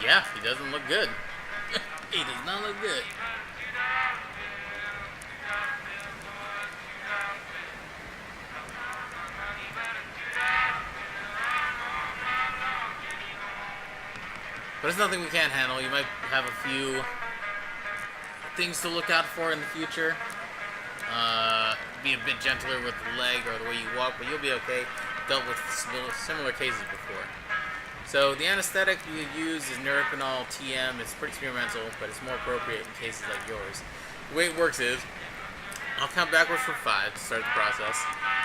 Yeah, he doesn't look good. He does not look good. But it's nothing we can't handle. You might have a few things to look out for in the future. Be a bit gentler with the leg or the way you walk, but you'll be okay. Dealt with similar cases before. So the anesthetic we use is Nuropenol TM. It's pretty experimental, but it's more appropriate in cases like yours. The way it works is, I'll count backwards from 5 to start the process,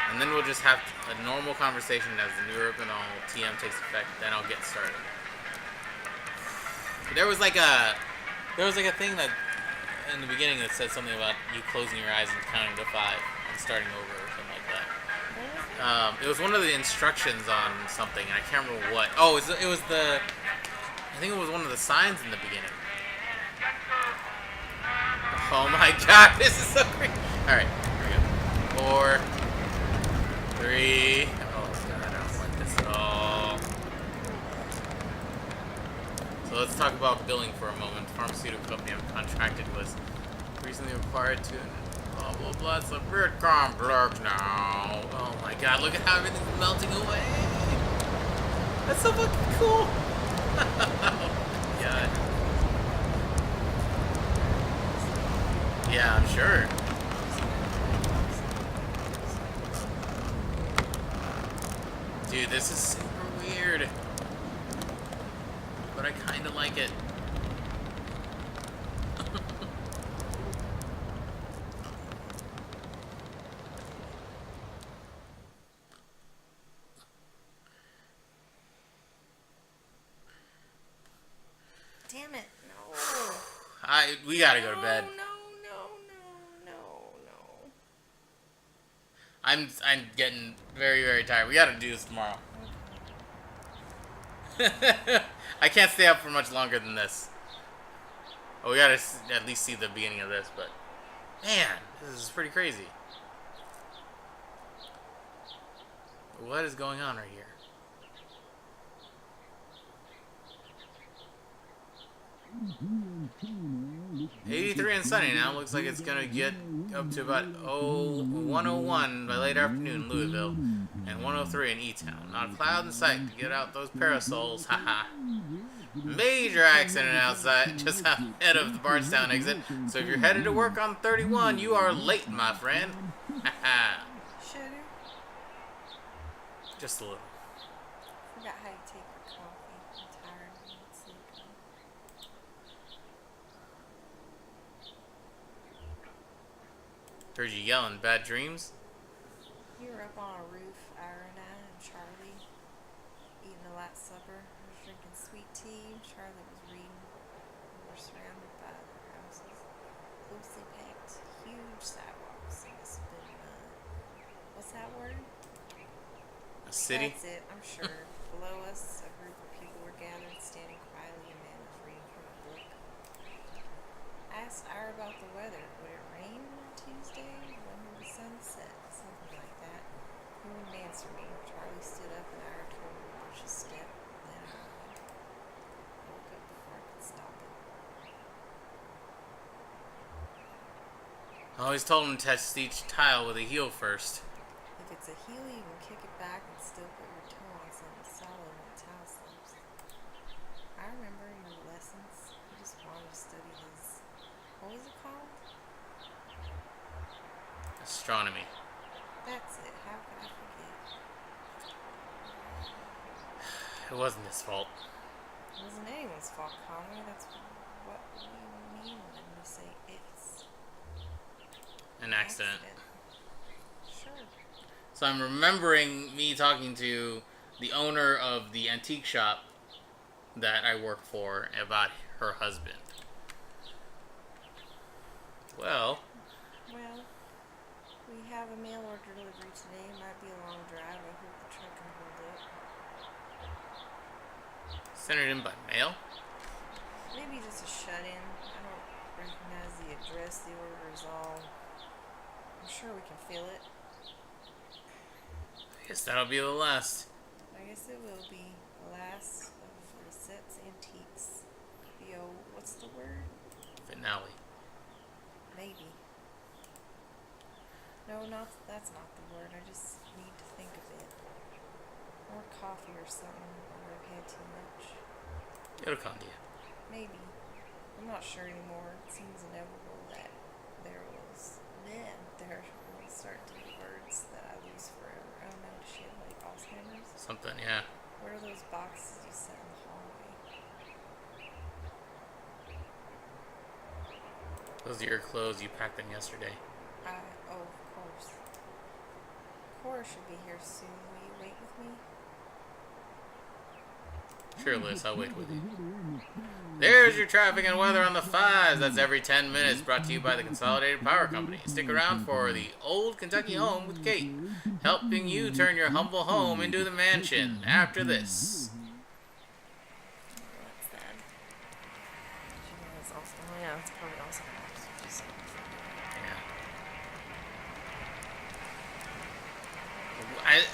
and then we'll just have a normal conversation as the Nuropenol TM takes effect. Then I'll get started. There was like a thing that in the beginning that said something about you closing your eyes and counting to 5 and starting over or something like that. It was one of the instructions on something, and I can't remember what. Oh, I think it was one of the signs in the beginning. Oh my god, this is so great. Alright, here we go. 4, 3. Oh god, I don't like this at all. So let's talk about billing for a moment. The pharmaceutical company I'm contracted was recently required to blah blah blah. It's a bit complex now. Oh my god, look at how everything's melting away. That's so fucking cool. Oh my god. Yeah, I'm sure. Dude, this is super weird. But I kinda like it. Damn it, no. We gotta go to bed. No. I'm getting very, very tired. We gotta do this tomorrow. I can't stay up for much longer than this. Oh, we gotta at least see the beginning of this, but man, this is pretty crazy. What is going on right here? 83 and sunny now. Looks like it's gonna get up to about 101 by late afternoon in Louisville and 103 in E-Town. Not a cloud in sight to get out those parasols. Haha. Major accident outside, just ahead of the Bardstown exit. So if you're headed to work on 31, you are late, my friend. Haha. Just a little. Forgot how you take your coffee. I'm tired. I need sleep. Heard you yelling. Bad dreams? We were up on a roof, Ira and I, and Charlie, eating a late supper. I was drinking sweet tea. Charlie was reading. We were surrounded by other houses, closely packed, huge sidewalks. And this has been, what's that word? A city? That's it, I'm sure. Below us, a group of people were gathered, standing quietly. A man was reading from a book. I asked Ira about the weather. Would it rain on Tuesday? When would the sun set? Something like that. He wouldn't answer me. Charlie stood up and Ira told him to watch his step. Then I woke up before I could stop it. I always told him to test each tile with a heel first. If it's a heel, you can kick it back and still put your toe on something solid when the tile slips. I remember your lessons. You just wanted to study his, what was it called? Astronomy. That's it. How could I forget? It wasn't his fault. It wasn't anyone's fault, Conway. That's what we mean when we say it's An accident. Sure. So I'm remembering me talking to the owner of the antique shop that I work for about her husband. Well, We have a mail order delivery today. It might be a long drive. I hope the truck can hold up. sent it in by mail? Maybe just a shut-in. I don't recognize the address. The order is all... I'm sure we can fill it. I guess that'll be the last. I guess it will be the last of Lisette's Antiques. The old... What's the word? Finale. Maybe. No, that's not the word. I just need to think of it. More coffee or something, or I've had too much. It'll come to you. Maybe. I'm not sure anymore. It seems inevitable that there will start to be words that I lose forever. I don't know, does she have like Alzheimer's? Something, yeah. What are those boxes you set in the hallway? Those are your clothes. You packed them yesterday. Oh, of course. Cora should be here soon. Will you wait with me? Sure, Liz, I'll wait with you. There's your traffic and weather on the 5s. That's every 10 minutes, brought to you by the Consolidated Power Company. Stick around for the Old Kentucky Home with Kate, helping you turn your humble home into the mansion after this. What's that? She has also. Oh, yeah, it's probably also.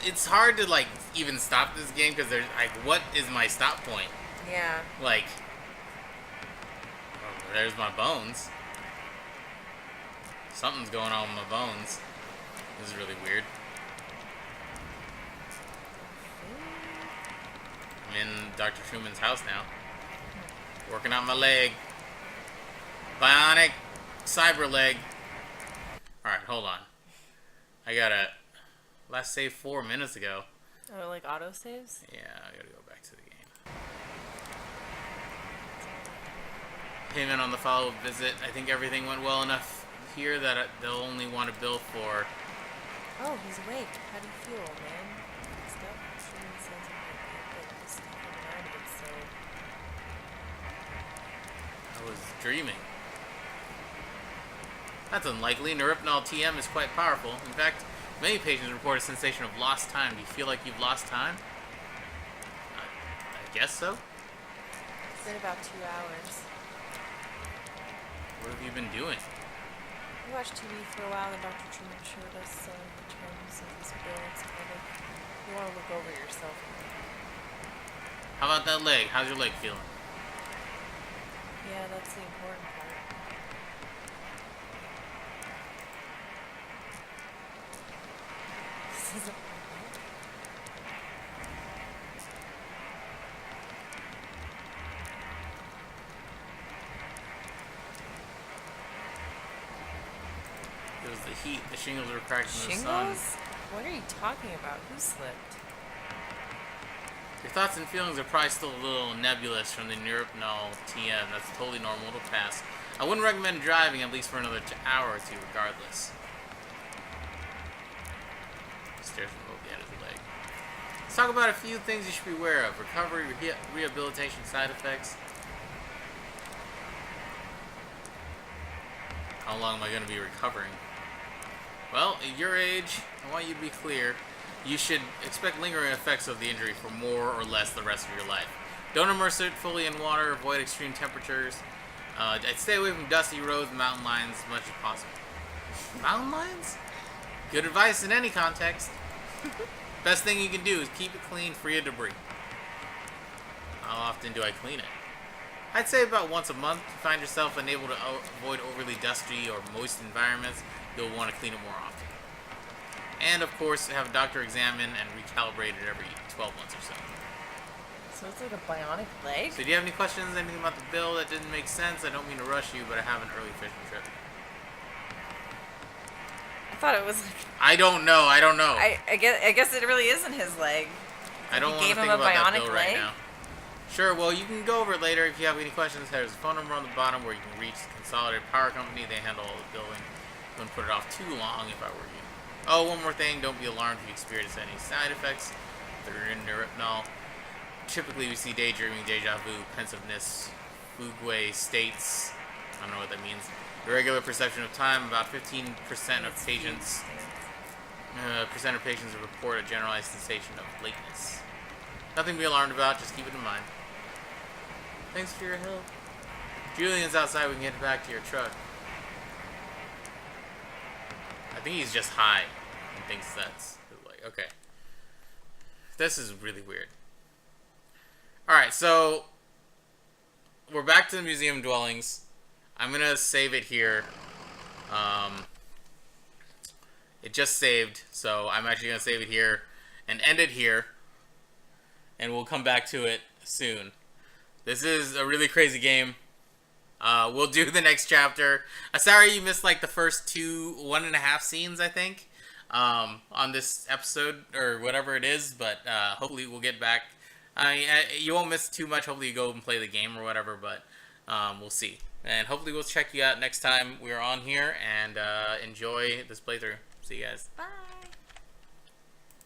It's hard to, like, even stop this game because there's, like, what is my stop point? Yeah. Like, oh, there's my bones. Something's going on with my bones. This is really weird. I'm in Dr. Truman's house now. Working on my leg. Bionic cyber leg. Alright, hold on. I gotta... Last save 4 minutes ago. Oh, like autosaves? Yeah, I gotta go back to the game. Payment on the follow-up visit. I think everything went well enough here that they'll only want to bill for... Oh, he's awake. How do you feel, man? Fixed up? Truman says he might be a bit disappointed, so... I was dreaming. That's unlikely. Neripnol TM is quite powerful. In fact, many patients report a sensation of lost time. Do you feel like you've lost time? I guess so. It's been about 2 hours. What have you been doing? We watched TV for a while, and Dr. Truman showed us some of the terms of this bill. It's covered. You want to look over yourself. How about that leg? How's your leg feeling? Yeah, that's the important part. This isn't... It was the heat. The shingles were cracked in the sun. Shingles? What are you talking about? Who slipped? thoughts and feelings are probably still a little nebulous from the Neuropnol TM. That's totally normal. It'll pass. I wouldn't recommend driving at least for another hour or two, regardless. Stairs removed the end of the leg. Let's talk about a few things you should be aware of. Recovery, rehabilitation, side effects. How long am I going to be recovering? Well, at your age, I want you to be clear. You should expect lingering effects of the injury for more or less the rest of your life. Don't immerse it fully in water. Avoid extreme temperatures. I'd stay away from dusty roads and mountain lions as much as possible. Mountain lions? Good advice in any context. Best thing you can do is keep it clean, free of debris. How often do I clean it? I'd say about once a month. If you find yourself unable to avoid overly dusty or moist environments, you'll want to clean it more often. And of course, have a doctor examine and recalibrate it every 12 months or so. So it's like a bionic leg? So do you have any questions, anything about the bill that didn't make sense? I don't mean to rush you, but I have an early fishing trip. I thought it was like... I don't know. I guess it really isn't his leg. I don't want to gave think him a about that bionic bill right leg? now. Sure, well, you can go over it later if you have any questions. There's a phone number on the bottom where you can reach the Consolidated Power Company. They handle all the billing. Wouldn't put it off too long if I were you. Oh, one more thing. Don't be alarmed if you experience any side effects. They're in Neuropnol. Typically, we see daydreaming, deja vu, pensiveness, Fugway states. I don't know what that means. Irregular perception of time. About 15% of patients report a generalized sensation of lateness. Nothing to be alarmed about. Just keep it in mind. Thanks for your help. Julian's outside. We can get back to your truck. I think he's just high and thinks that's like okay. This is really weird. Alright, so we're back to the museum dwellings. I'm gonna save it here. It just saved, so I'm actually gonna save it here and end it here. And we'll come back to it soon. This is a really crazy game. We'll do the next chapter. Sorry you missed like the first 1.5 scenes, I think, on this episode or whatever it is. But hopefully we'll get back. You won't miss too much. Hopefully you go and play the game or whatever. But we'll see. And hopefully we'll check you out next time we're on here and enjoy this playthrough. See you guys. Bye.